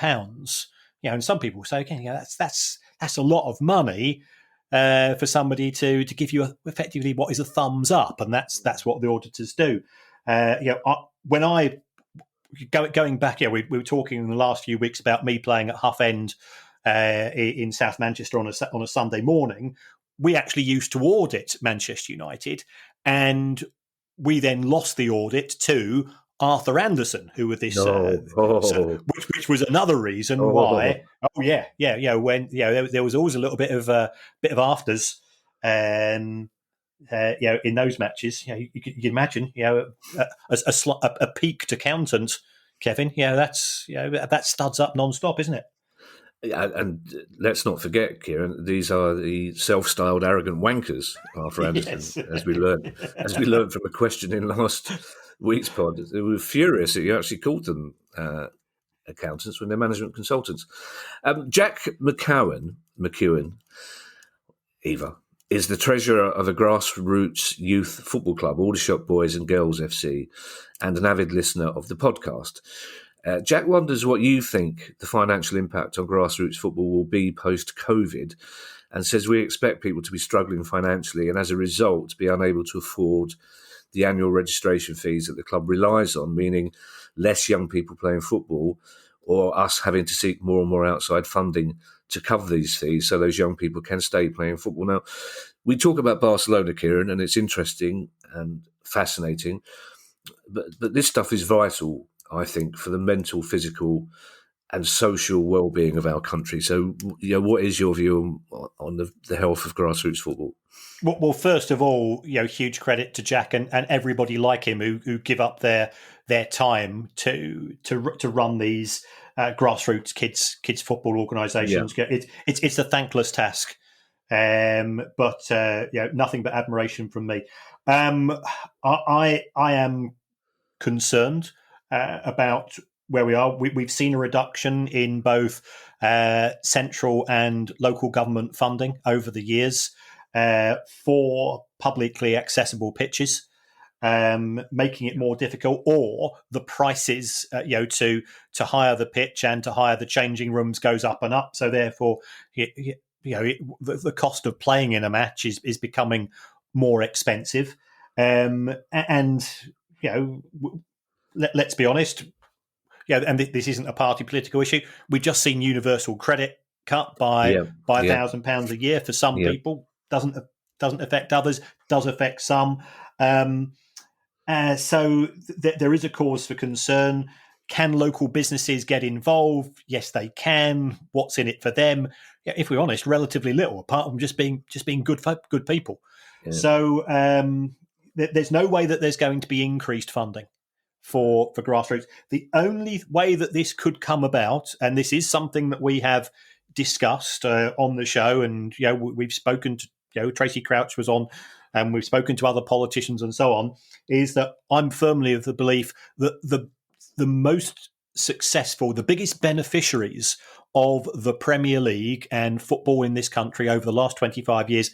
And some people say, again, that's a lot of money for somebody to give you effectively what is a thumbs up, and that's what the auditors do. When I going back, we were talking in the last few weeks about me playing at Hough End in South Manchester on a Sunday morning. We actually used to audit Manchester United, and we then lost the audit to Arthur Anderson, who were this, which was another reason why. Oh yeah. When there was always a little bit of afters, in those matches. You can imagine, a peaked accountant, Kevin. That studs up non-stop, isn't it? And let's not forget, Kieran, these are the self-styled arrogant wankers, Arthur Anderson, yes. as we learned from a question in last week's pod. They were furious that you actually called them accountants when they're management consultants. Jack McEwen, Eva, is the treasurer of a grassroots youth football club, Aldershot Boys and Girls FC, and an avid listener of the podcast. Jack wonders what you think the financial impact on grassroots football will be post-COVID, and says we expect people to be struggling financially and as a result be unable to afford the annual registration fees that the club relies on, meaning less young people playing football or us having to seek more and more outside funding to cover these fees so those young people can stay playing football. Now, we talk about Barcelona, Kieran, and it's interesting and fascinating, but this stuff is vital, I think, for the mental, physical and social well-being of our country. So, what is your view on the health of grassroots football? Well, first of all, huge credit to Jack and everybody like him who give up their time to run these grassroots kids football organisations. Yeah. It's a thankless task, but nothing but admiration from me. I am concerned about where we are. We've seen a reduction in both central and local government funding over the years for publicly accessible pitches, making it more difficult, or the prices to hire the pitch and to hire the changing rooms goes up and up. So therefore, the cost of playing in a match is becoming more expensive. And let's be honest. And this isn't a party political issue. We've just seen universal credit cut by £1,000 a year for some people. Doesn't affect others. Does affect some. So there is a cause for concern. Can local businesses get involved? Yes, they can. What's in it for them? If we're honest, relatively little, apart from just being good people. Yeah. So there's no way that there's going to be increased funding for grassroots. The only way that this could come about, and this is something that we have discussed on the show, and we've spoken to Tracy Crouch was on, and we've spoken to other politicians and so on, is that I'm firmly of the belief that the most successful, the biggest beneficiaries of the Premier League and football in this country over the last 25 years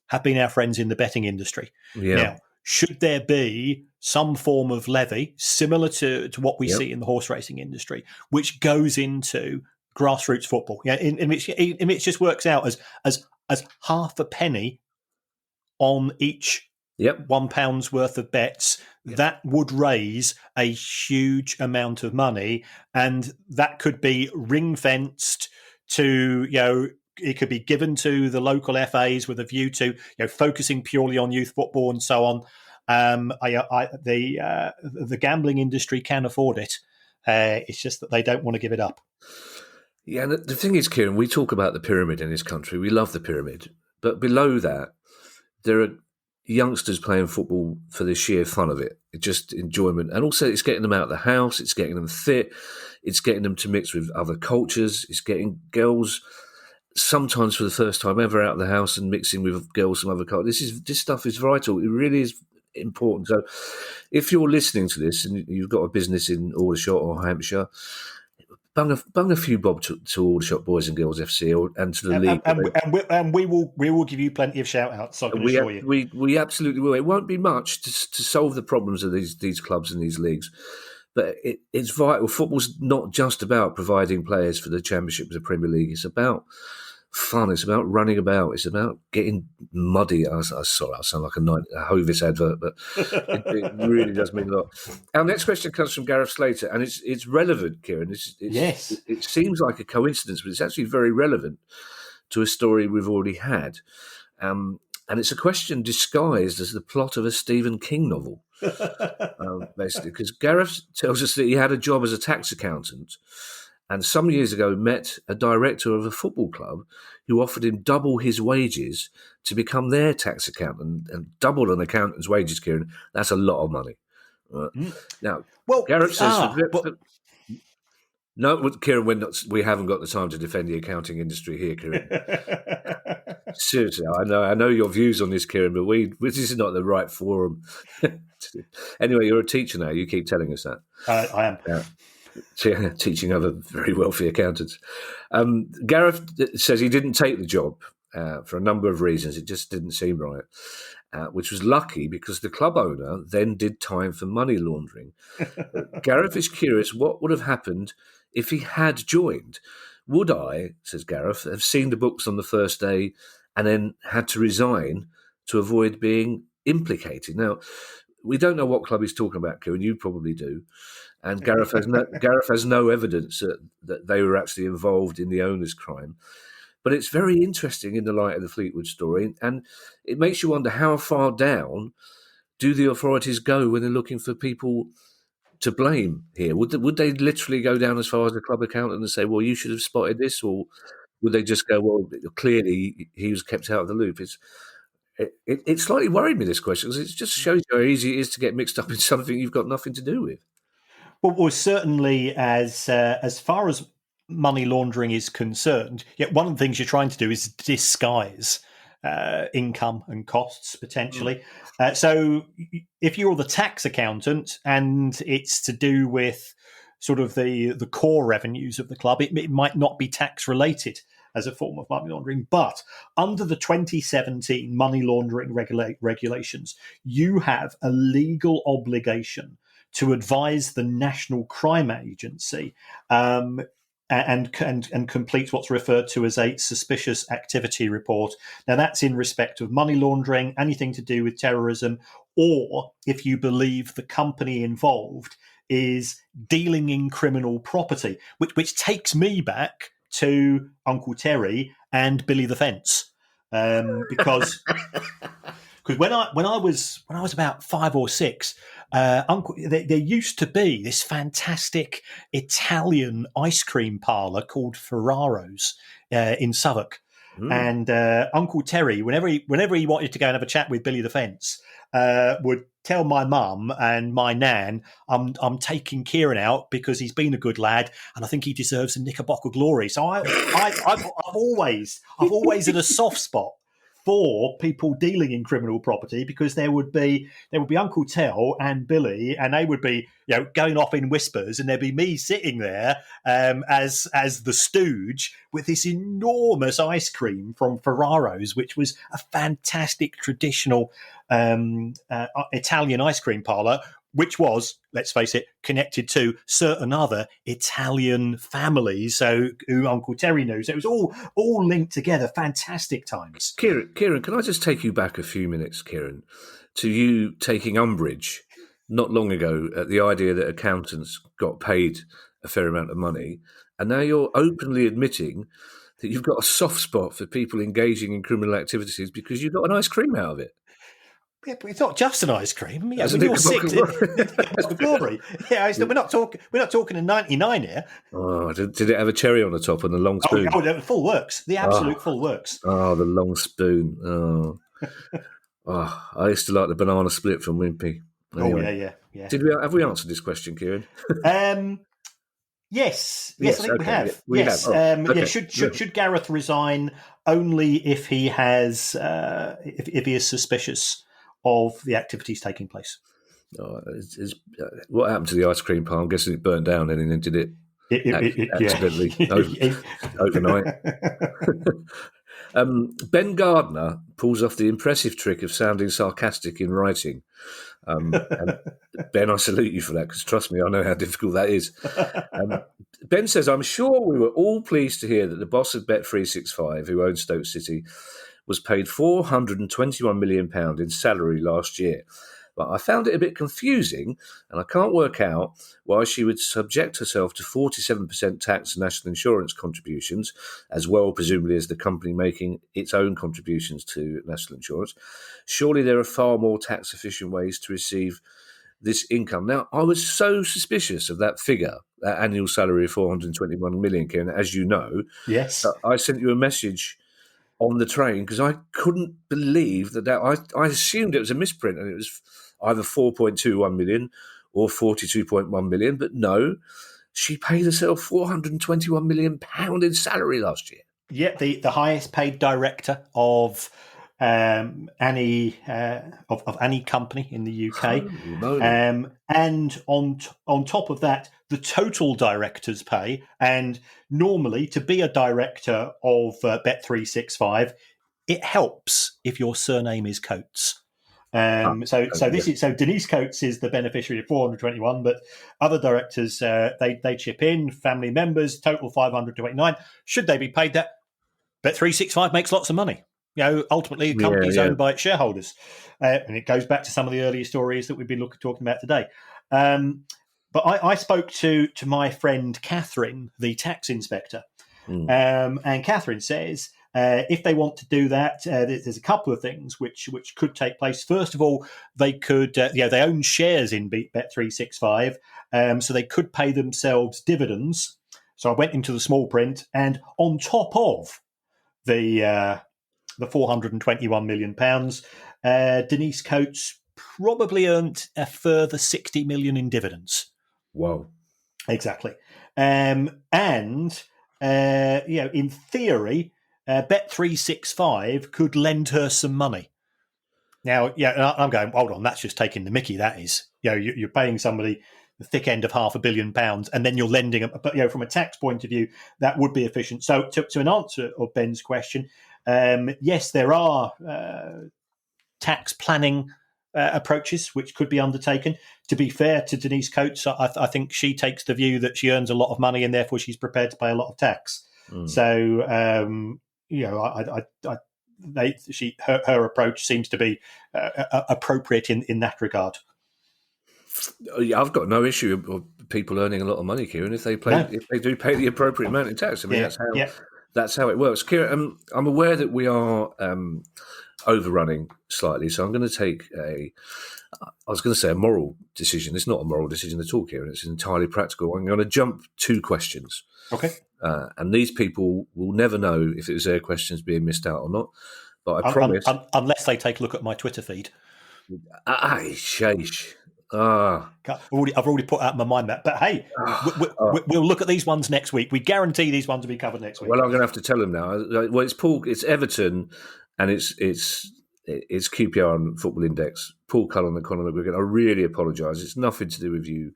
have been our friends in the betting industry. Yeah. Now, should there be some form of levy similar to what we see in the horse racing industry, which goes into grassroots football, in which it just works out as half a penny on each £1 worth of bets, that would raise a huge amount of money, and that could be ring fenced to it could be given to the local FAs with a view to focusing purely on youth football and so on. The gambling industry can afford it. It's just that they don't want to give it up. Yeah, and the thing is, Kieran, we talk about the pyramid in this country. We love the pyramid. But below that, there are youngsters playing football for the sheer fun of it. just enjoyment. And also it's getting them out of the house, it's getting them fit, it's getting them to mix with other cultures, it's getting girls sometimes for the first time ever out of the house and mixing with girls from other cultures. This stuff is vital. It really is important. So if you're listening to this and you've got a business in Aldershot or Hampshire, bung a few bob to Aldershot Boys and Girls FC and to the league. And we will give you plenty of shout outs, I can assure you. We absolutely will. It won't be much to solve the problems of these clubs and these leagues, but it's vital. Football's not just about providing players for the Championship of the Premier League. It's about fun. It's about running about. It's about getting muddy. Sorry, I sound like a Hovis advert, but it really does mean a lot. Our next question comes from Gareth Slater, and it's relevant, Kieran. Yes. It seems like a coincidence, but it's actually very relevant to a story we've already had. And it's a question disguised as the plot of a Stephen King novel, basically, because Gareth tells us that he had a job as a tax accountant and some years ago met a director of a football club who offered him double his wages to become their tax accountant. And double an accountant's wages, Kieran, that's a lot of money. Now, Gareth says... No, Kieran, we haven't got the time to defend the accounting industry here, Kieran. Seriously, I know your views on this, Kieran, but this is not the right forum. Anyway, you're a teacher now. You keep telling us that. I am. Yeah. Teaching other very wealthy accountants. Gareth says he didn't take the job for a number of reasons. It just didn't seem right, which was lucky because the club owner then did time for money laundering. Gareth is curious what would have happened if he had joined. Would I, says Gareth, have seen the books on the first day and then had to resign to avoid being implicated? Now, we don't know what club he's talking about, Kieran. You probably do. And Gareth has no evidence that they were actually involved in the owner's crime. But it's very interesting in the light of the Fleetwood story. And it makes you wonder, how far down do the authorities go when they're looking for people to blame here? Would they literally go down as far as the club accountant and say, well, you should have spotted this? Or would they just go, well, clearly he was kept out of the loop? It slightly worried me, this question, because it just shows you how easy it is to get mixed up in something you've got nothing to do with. Well, certainly as far as money laundering is concerned, one of the things you're trying to do is disguise income and costs, potentially. So if you're the tax accountant and it's to do with sort of the core revenues of the club, it might not be tax related as a form of money laundering. But under the 2017 money laundering regulations, you have a legal obligation to advise the National Crime Agency and complete what's referred to as a suspicious activity report. Now, that's in respect of money laundering, anything to do with terrorism, or if you believe the company involved is dealing in criminal property, which takes me back to Uncle Terry and Billy the Fence, because when I was about 5 or 6, there used to be this fantastic Italian ice cream parlour called Ferraro's in Southwark. And Uncle Terry, whenever he wanted to go and have a chat with Billy the Fence, would tell my mum and my nan, I'm taking Kieran out because he's been a good lad and I think he deserves a Knickerbocker glory. So I've always had a soft spot for people dealing in criminal property, because there would be Uncle Tell and Billy, and they would be going off in whispers, and there'd be me sitting there as the stooge with this enormous ice cream from Ferraro's, which was a fantastic traditional Italian ice cream parlour, which was, let's face it, connected to certain other Italian families, who Uncle Terry knew. So it was all linked together. Fantastic times. Kieran, can I just take you back a few minutes, Kieran, to you taking umbrage not long ago at the idea that accountants got paid a fair amount of money, and now you're openly admitting that you've got a soft spot for people engaging in criminal activities because you got an ice cream out of it. Yeah, but it's not just an ice cream. Yeah, when you're sick, it's glory. Yeah, we're not talking in '99 here. Oh, did it have a cherry on the top and a long spoon? Oh, full works. The absolute full works. Oh, the long spoon. Oh, I used to like the banana split from Wimpy. Anyway. Oh yeah. yeah. Have we answered this question, Kieran? Yes, I think we have. Yeah, we have. Oh, okay. Yeah, should Gareth resign only if he has if he is suspicious of the activities taking place? What happened to the ice cream park? I'm guessing it burnt down and then did it accidentally overnight. Ben Gardner pulls off the impressive trick of sounding sarcastic in writing. And Ben, I salute you for that, because trust me, I know how difficult that is. Ben says, I'm sure we were all pleased to hear that the boss of Bet365, who owns Stoke City, was paid £421 million in salary last year. But I found it a bit confusing, and I can't work out why she would subject herself to 47% tax and national insurance contributions, as well, presumably, as the company making its own contributions to national insurance. Surely there are far more tax-efficient ways to receive this income. Now, I was so suspicious of that figure, that annual salary of 421 million, Kieran, as you know. Yes. I sent you a message on the train because I couldn't believe that I assumed it was a misprint and it was either 4.21 million or 42.1 million, but no, she paid herself £421 million in salary last year. Yeah, the highest paid director of any company in the UK, and on top of that, the total director's pay. And normally, to be a director of Bet365, it helps if your surname is Coates. So Denise Coates is the beneficiary of 421, but other directors they chip in, family members, total 529. Should they be paid that? Bet365 makes lots of money. Ultimately, the company is owned by its shareholders. And it goes back to some of the earlier stories that we've been talking about today. But I spoke to my friend Catherine, the tax inspector. And Catherine says if they want to do that, there's a couple of things which could take place. First of all, they could, they own shares in Bet365, so they could pay themselves dividends. So I went into the small print, and on top of the £421 million, Denise Coates probably earned a further 60 million in dividends. Wow. Exactly. In theory, Bet365 could lend her some money. Now, I'm going, hold on, that's just taking the mickey, that is. You're paying somebody the thick end of £500 million, and then you're lending them. But, from a tax point of view, that would be efficient. So to an answer of Ben's question, yes, there are tax planning approaches which could be undertaken. To be fair to Denise Coates, I think she takes the view that she earns a lot of money and therefore she's prepared to pay a lot of tax. So, her approach seems to be appropriate in that regard. I've got no issue with people earning a lot of money, Kieran, if they do pay the appropriate amount in tax. I mean, that's how it works. Kieran, I'm aware that we are overrunning slightly, so I'm going to take a moral decision. It's not a moral decision at all, Kieran. It's entirely practical. I'm going to jump 2 questions. Okay. And these people will never know if it was their questions being missed out or not. But I promise, unless they take a look at my Twitter feed. Sheesh. I've already put out my mind that. But hey, we'll look at these ones next week. We guarantee these ones will be covered next week. Well, I'm going to have to tell them now. Well, it's Everton, and it's QPR and Football Index. Paul Cullen and Conor McGuigan. I really apologise. It's nothing to do with you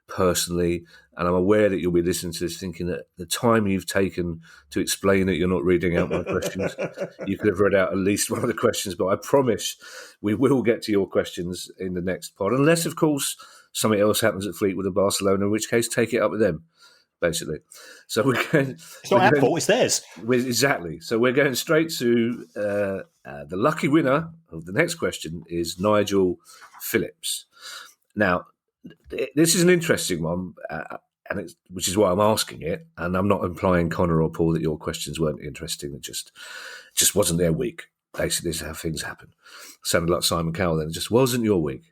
personally, and I'm aware that you'll be listening to this thinking that the time you've taken to explain that you're not reading out my questions, you could have read out at least one of the questions, but I promise we will get to your questions in the next pod, unless, of course, something else happens at Fleetwood and Barcelona, in which case take it up with them, basically. So we're going... It's not our fault, it's theirs. Exactly. So we're going straight to the lucky winner of the next question is Nigel Phillips. Now, this is an interesting one, which is why I'm asking it, and I'm not implying, Connor or Paul, that your questions weren't interesting. It just wasn't their week. Basically, this is how things happen. Sounded like Simon Cowell then. It just wasn't your week.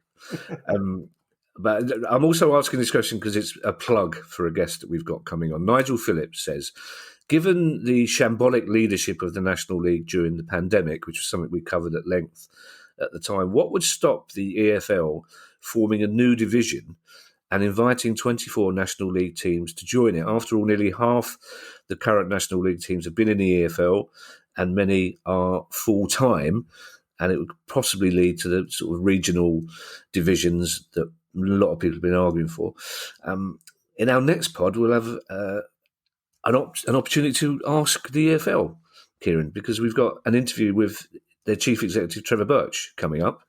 But I'm also asking this question because it's a plug for a guest that we've got coming on. Nigel Phillips says, given the shambolic leadership of the National League during the pandemic, which was something we covered at length at the time, what would stop the EFL forming a new division and inviting 24 National League teams to join it. After all, nearly half the current National League teams have been in the EFL, and many are full-time, and it would possibly lead to the sort of regional divisions that a lot of people have been arguing for. In our next pod, we'll have an opportunity to ask the EFL, Kieran, because we've got an interview with their chief executive, Trevor Birch, coming up.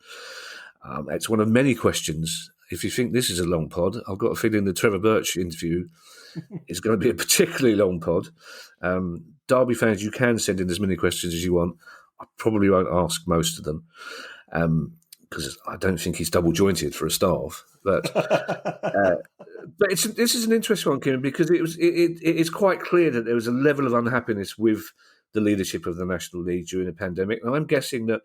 It's one of many questions. If you think this is a long pod, I've got a feeling the Trevor Birch interview is going to be a particularly long pod. Derby fans, you can send in as many questions as you want. I probably won't ask most of them because I don't think he's double jointed for a start. But this is an interesting one, Kieran, because it is quite clear that there was a level of unhappiness with the leadership of the National League during the pandemic, and I'm guessing that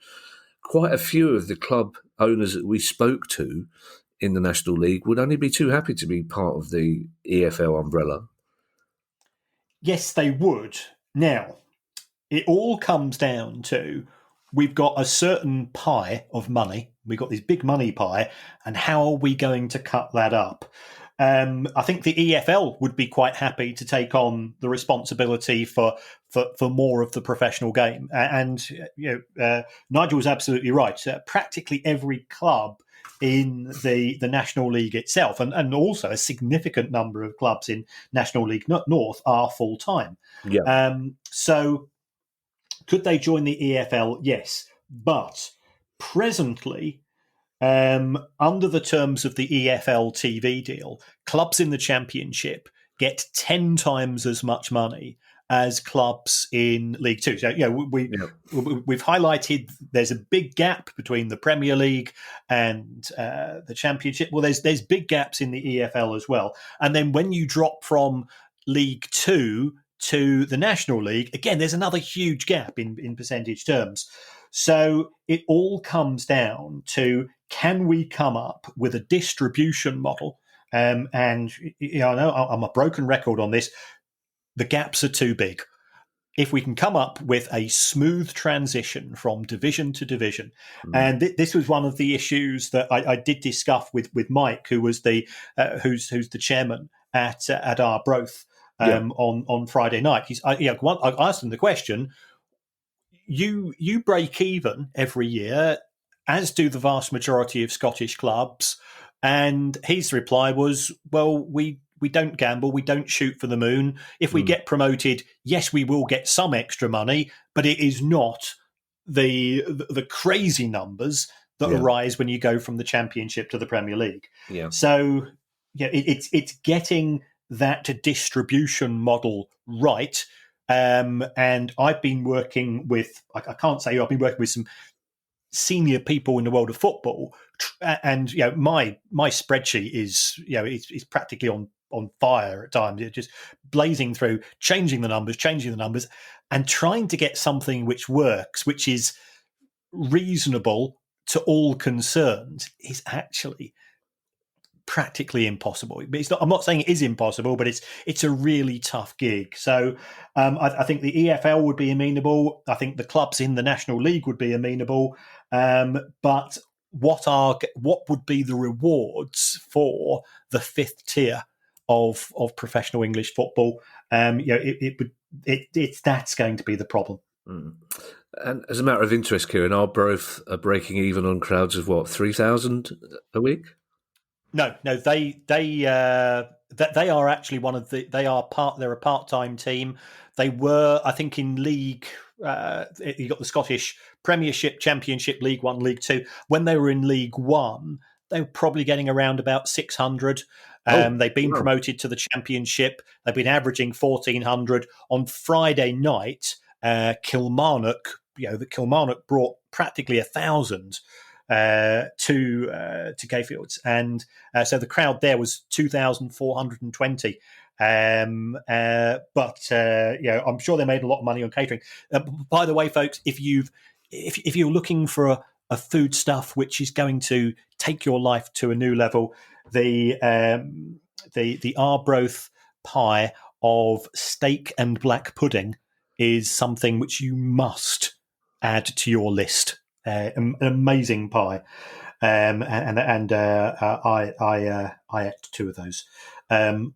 quite a few of the club owners that we spoke to in the National League would only be too happy to be part of the EFL umbrella. Yes, they would. Now, it all comes down to we've got a certain pie of money. We've got this big money pie, and how are we going to cut that up? I think the EFL would be quite happy to take on the responsibility for more of the professional game. And Nigel was absolutely right. Practically every club in the National League itself, and also a significant number of clubs in National League North are full-time. Yeah. So could they join the EFL? Yes. But presently, under the terms of the EFL TV deal, clubs in the Championship get 10 times as much money as clubs in League Two. So, we've highlighted there's a big gap between the Premier League and the Championship. Well, there's big gaps in the EFL as well. And then when you drop from League Two to the National League, again, there's another huge gap in percentage terms. So it all comes down to, can we come up with a distribution model? And I know I'm a broken record on this. The gaps are too big. If we can come up with a smooth transition from division to division, and this was one of the issues that I did discuss with Mike, who was who's the chairman at Arbroath on Friday night. I asked him the question: You break even every year, as do the vast majority of Scottish clubs. And his reply was, well, we don't gamble, we don't shoot for the moon. If we get promoted, yes, we will get some extra money, but it is not the crazy numbers that arise when you go from the Championship to the Premier League. Yeah. So it's getting that distribution model right. And I've been working with, I can't say I've been working with some senior people in the world of football, and my spreadsheet is it's practically on fire at times. It's just blazing through, changing the numbers, and trying to get something which works, which is reasonable to all concerned, is actually practically impossible. It's not, I'm not saying it is impossible, but it's a really tough gig. So I think the EFL would be amenable. I think the clubs in the National League would be amenable. But what would be the rewards for the fifth tier of professional English football? That's going to be the problem. And as a matter of interest, Kieran, Arbroath are breaking even on crowds of 3,000 a week? No, they are actually they're a part-time team. They were, I think, in League. You got the Scottish Premiership, Championship, League One, League Two. When they were in League One, they were probably getting around about 600. They've been promoted to the Championship. They've been averaging 1,400 on Friday night. Kilmarnock brought practically 1,000 to Gayfields, and so the crowd there was 2,420. But I'm sure they made a lot of money on catering. By the way, folks, if you're looking for a foodstuff which is going to take your life to a new level, the Arbroath pie of steak and black pudding is something which you must add to your list. An amazing pie. I ate two of those. Have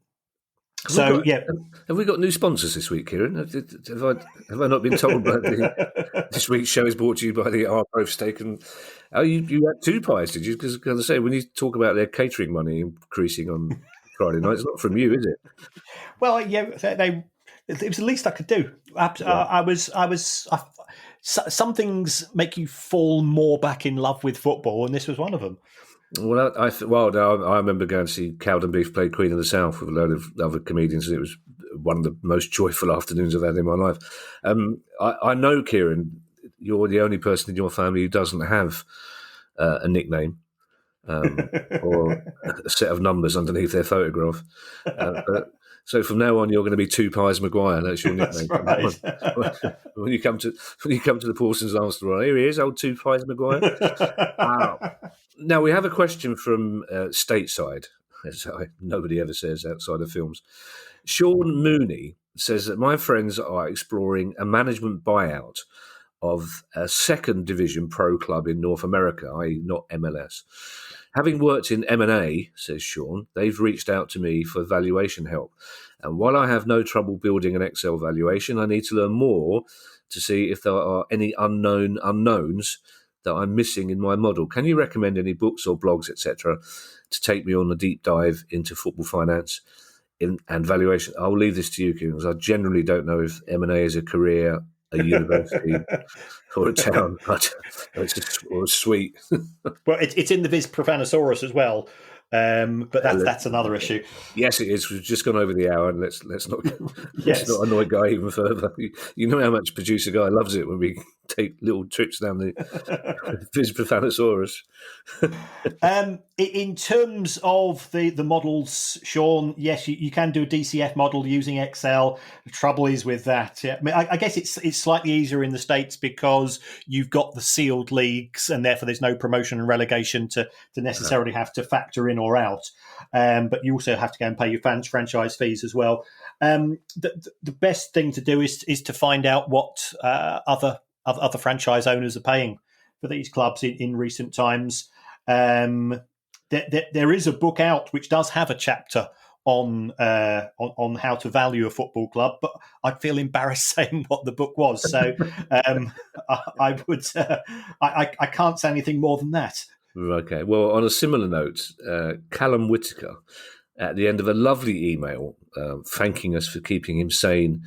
we got new sponsors this week, Kieran? Have I not been told? This week's show is brought to you by the Arbroath Steak and. Oh, you had two pies, did you? Because I say, when you talk about their catering money increasing on Friday night, it's not from you, is it? Well, yeah, it was the least I could do. Some things make you fall more back in love with football, and this was one of them. Well, I remember going to see Cowden Beef play Queen of the South with a load of other comedians, and it was one of the most joyful afternoons I've had in my life. I know, Kieran, you're the only person in your family who doesn't have a nickname or a set of numbers underneath their photograph. So from now on, you're going to be Two Pies Maguire. That's your nickname. That's right. when you come to the Paulson's Arsenal, here he is, old Two Pies Maguire. Now we have a question from stateside, as nobody ever says outside of films. Sean Mooney says that my friends are exploring a management buyout of a second division pro club in North America, i.e. not MLS. Having worked in M&A, says Sean, they've reached out to me for valuation help. And while I have no trouble building an Excel valuation, I need to learn more to see if there are any unknown unknowns that I'm missing in my model. Can you recommend any books or blogs, etc., to take me on a deep dive into football finance and valuation? I'll leave this to you, Kieran, because I generally don't know if M&A is a career, a university, or a town, or a suite. Well, it's in the Vis Profanosaurus as well, but that's another issue. Yes, it is. We've just gone over the hour, and let's not let's not annoy Guy even further. You know how much producer Guy loves it when we take little trips down the Vis Profanosaurus. In terms of the models, Sean, yes, you can do a DCF model using Excel. The trouble is with that, I mean, I guess it's slightly easier in the States because you've got the sealed leagues, and therefore there's no promotion and relegation to necessarily have to factor in or out. But you also have to go and pay your franchise fees as well. The best thing to do is to find out what other franchise owners are paying for these clubs in recent times. There is a book out which does have a chapter on how to value a football club, but I'd feel embarrassed saying what the book was. So I can't say anything more than that. Okay. Well, on a similar note, Callum Whitaker, at the end of a lovely email thanking us for keeping him sane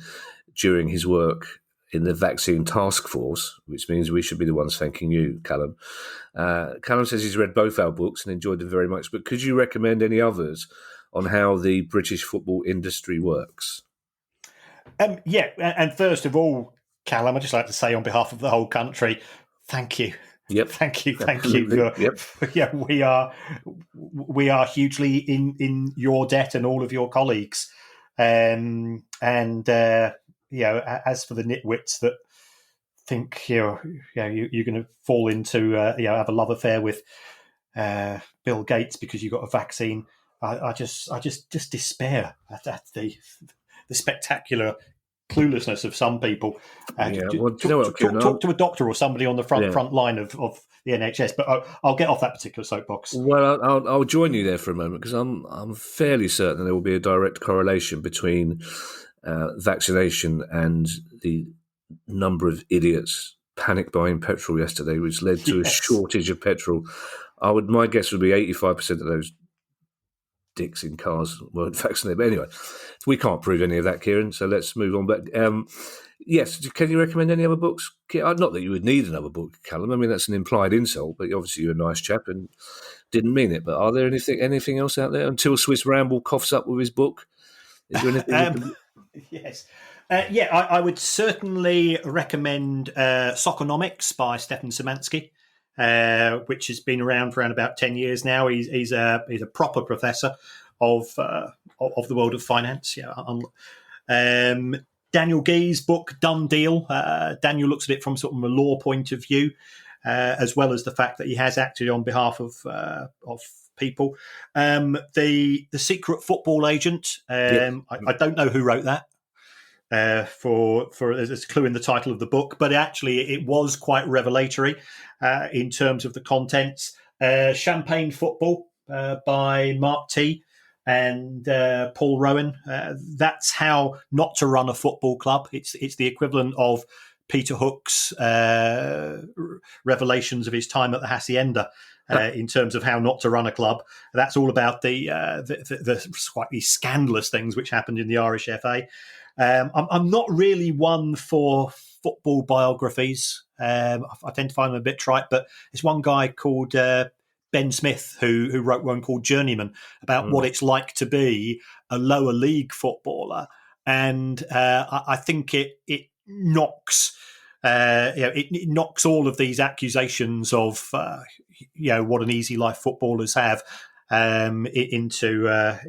during his work in the vaccine task force, which means we should be the ones thanking you, Callum. Callum says he's read both our books and enjoyed them very much, but could you recommend any others on how the British football industry works? Yeah, and first of all, Callum, I'd just like to say on behalf of the whole country, thank you. Yep. Thank you. Yeah, we are hugely in your debt and all of your colleagues. As for the nitwits that think you're going to fall into have a love affair with Bill Gates because you got a vaccine, I just despair at the spectacular cluelessness of some people. Talk to a doctor or somebody on the front line of the NHS. But I'll get off that particular soapbox. Well, I'll join you there for a moment because I'm fairly certain there will be a direct correlation between vaccination and the number of idiots panic buying petrol yesterday, which led to a shortage of petrol. My guess would be 85% of those dicks in cars weren't vaccinated. But anyway, we can't prove any of that, Kieran, so let's move on. But yes, can you recommend any other books? Not that you would need another book, Callum. I mean, that's an implied insult, but obviously you're a nice chap and didn't mean it. But are there anything else out there? Until Swiss Ramble coughs up with his book, is there anything? Yes. I would certainly recommend Soccernomics by Stefan Szymanski, which has been around for around about 10 years now. He's a proper professor of the world of finance. Daniel Gee's book, Done Deal. Daniel looks at it from sort of a law point of view, as well as the fact that he has acted on behalf of people. The Secret Football Agent. I don't know who wrote that. For there's a clue in the title of the book, but actually it was quite revelatory in terms of the contents. Champagne Football by Mark T. and Paul Rowan. That's how not to run a football club. It's the equivalent of Peter Hook's revelations of his time at the Hacienda in terms of how not to run a club. That's all about the slightly scandalous things which happened in the Irish FA. I'm not really one for football biographies. I tend to find them a bit trite, but there's one guy called Ben Smith who wrote one called Journeyman about what it's like to be a lower league footballer, and I think it knocks it knocks all of these accusations of what an easy life footballers have into a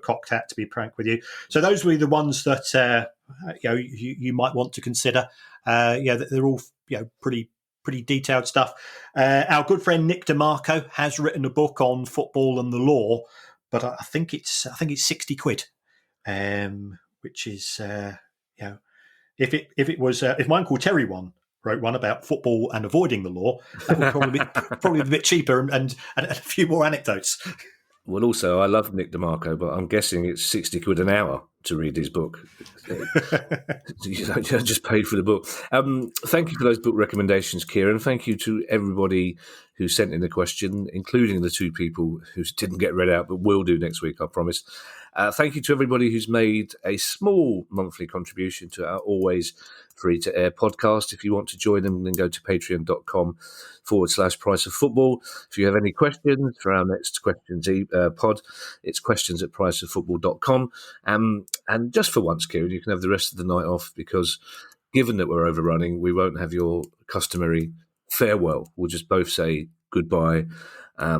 cocked hat, to be frank with you. So those were the ones that you might want to consider. They're all pretty detailed stuff. Our good friend Nick DeMarco has written a book on football and the law, but I think it's £60, which is if my Uncle Terry wrote one about football and avoiding the law, that would probably be a bit cheaper and a few more anecdotes. Well, also, I love Nick DeMarco, but I'm guessing it's £60 an hour to read his book. You don't just pay for the book. Thank you for those book recommendations, Kieran. Thank you to everybody who sent in a question, including the two people who didn't get read out, but will do next week, I promise. Thank you to everybody who's made a small monthly contribution to our always free-to-air podcast. If you want to join them, then go to patreon.com/Price of Football. If you have any questions for our next questions pod, it's questions@priceoffootball.com. And just for once, Kieran, you can have the rest of the night off, because given that we're overrunning, we won't have your customary farewell. We'll just both say goodbye. I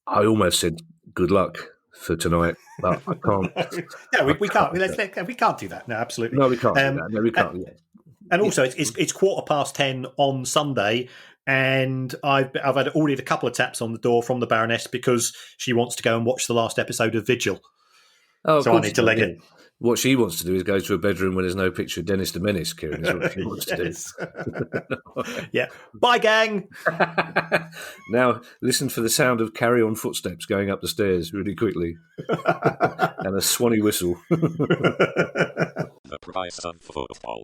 almost said good luck for tonight, but I can't. No, we can't. We can't do that. No, absolutely. No, we can't do that. No, we can't. And also, it's 10:15 on Sunday, and I've had already a couple of taps on the door from the Baroness because she wants to go and watch the last episode of Vigil. Oh, so I need to leg it. What she wants to do is go to a bedroom where there's no picture of Dennis the Menace, Kieran, is what she wants to do. Yeah. Bye, gang. Now, listen for the sound of carry-on footsteps going up the stairs really quickly. And a swanny whistle. The Price of Football.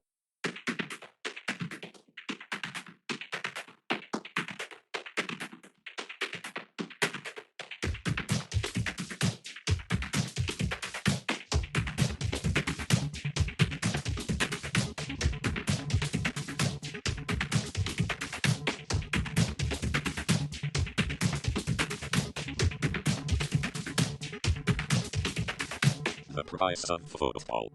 The Price of Football.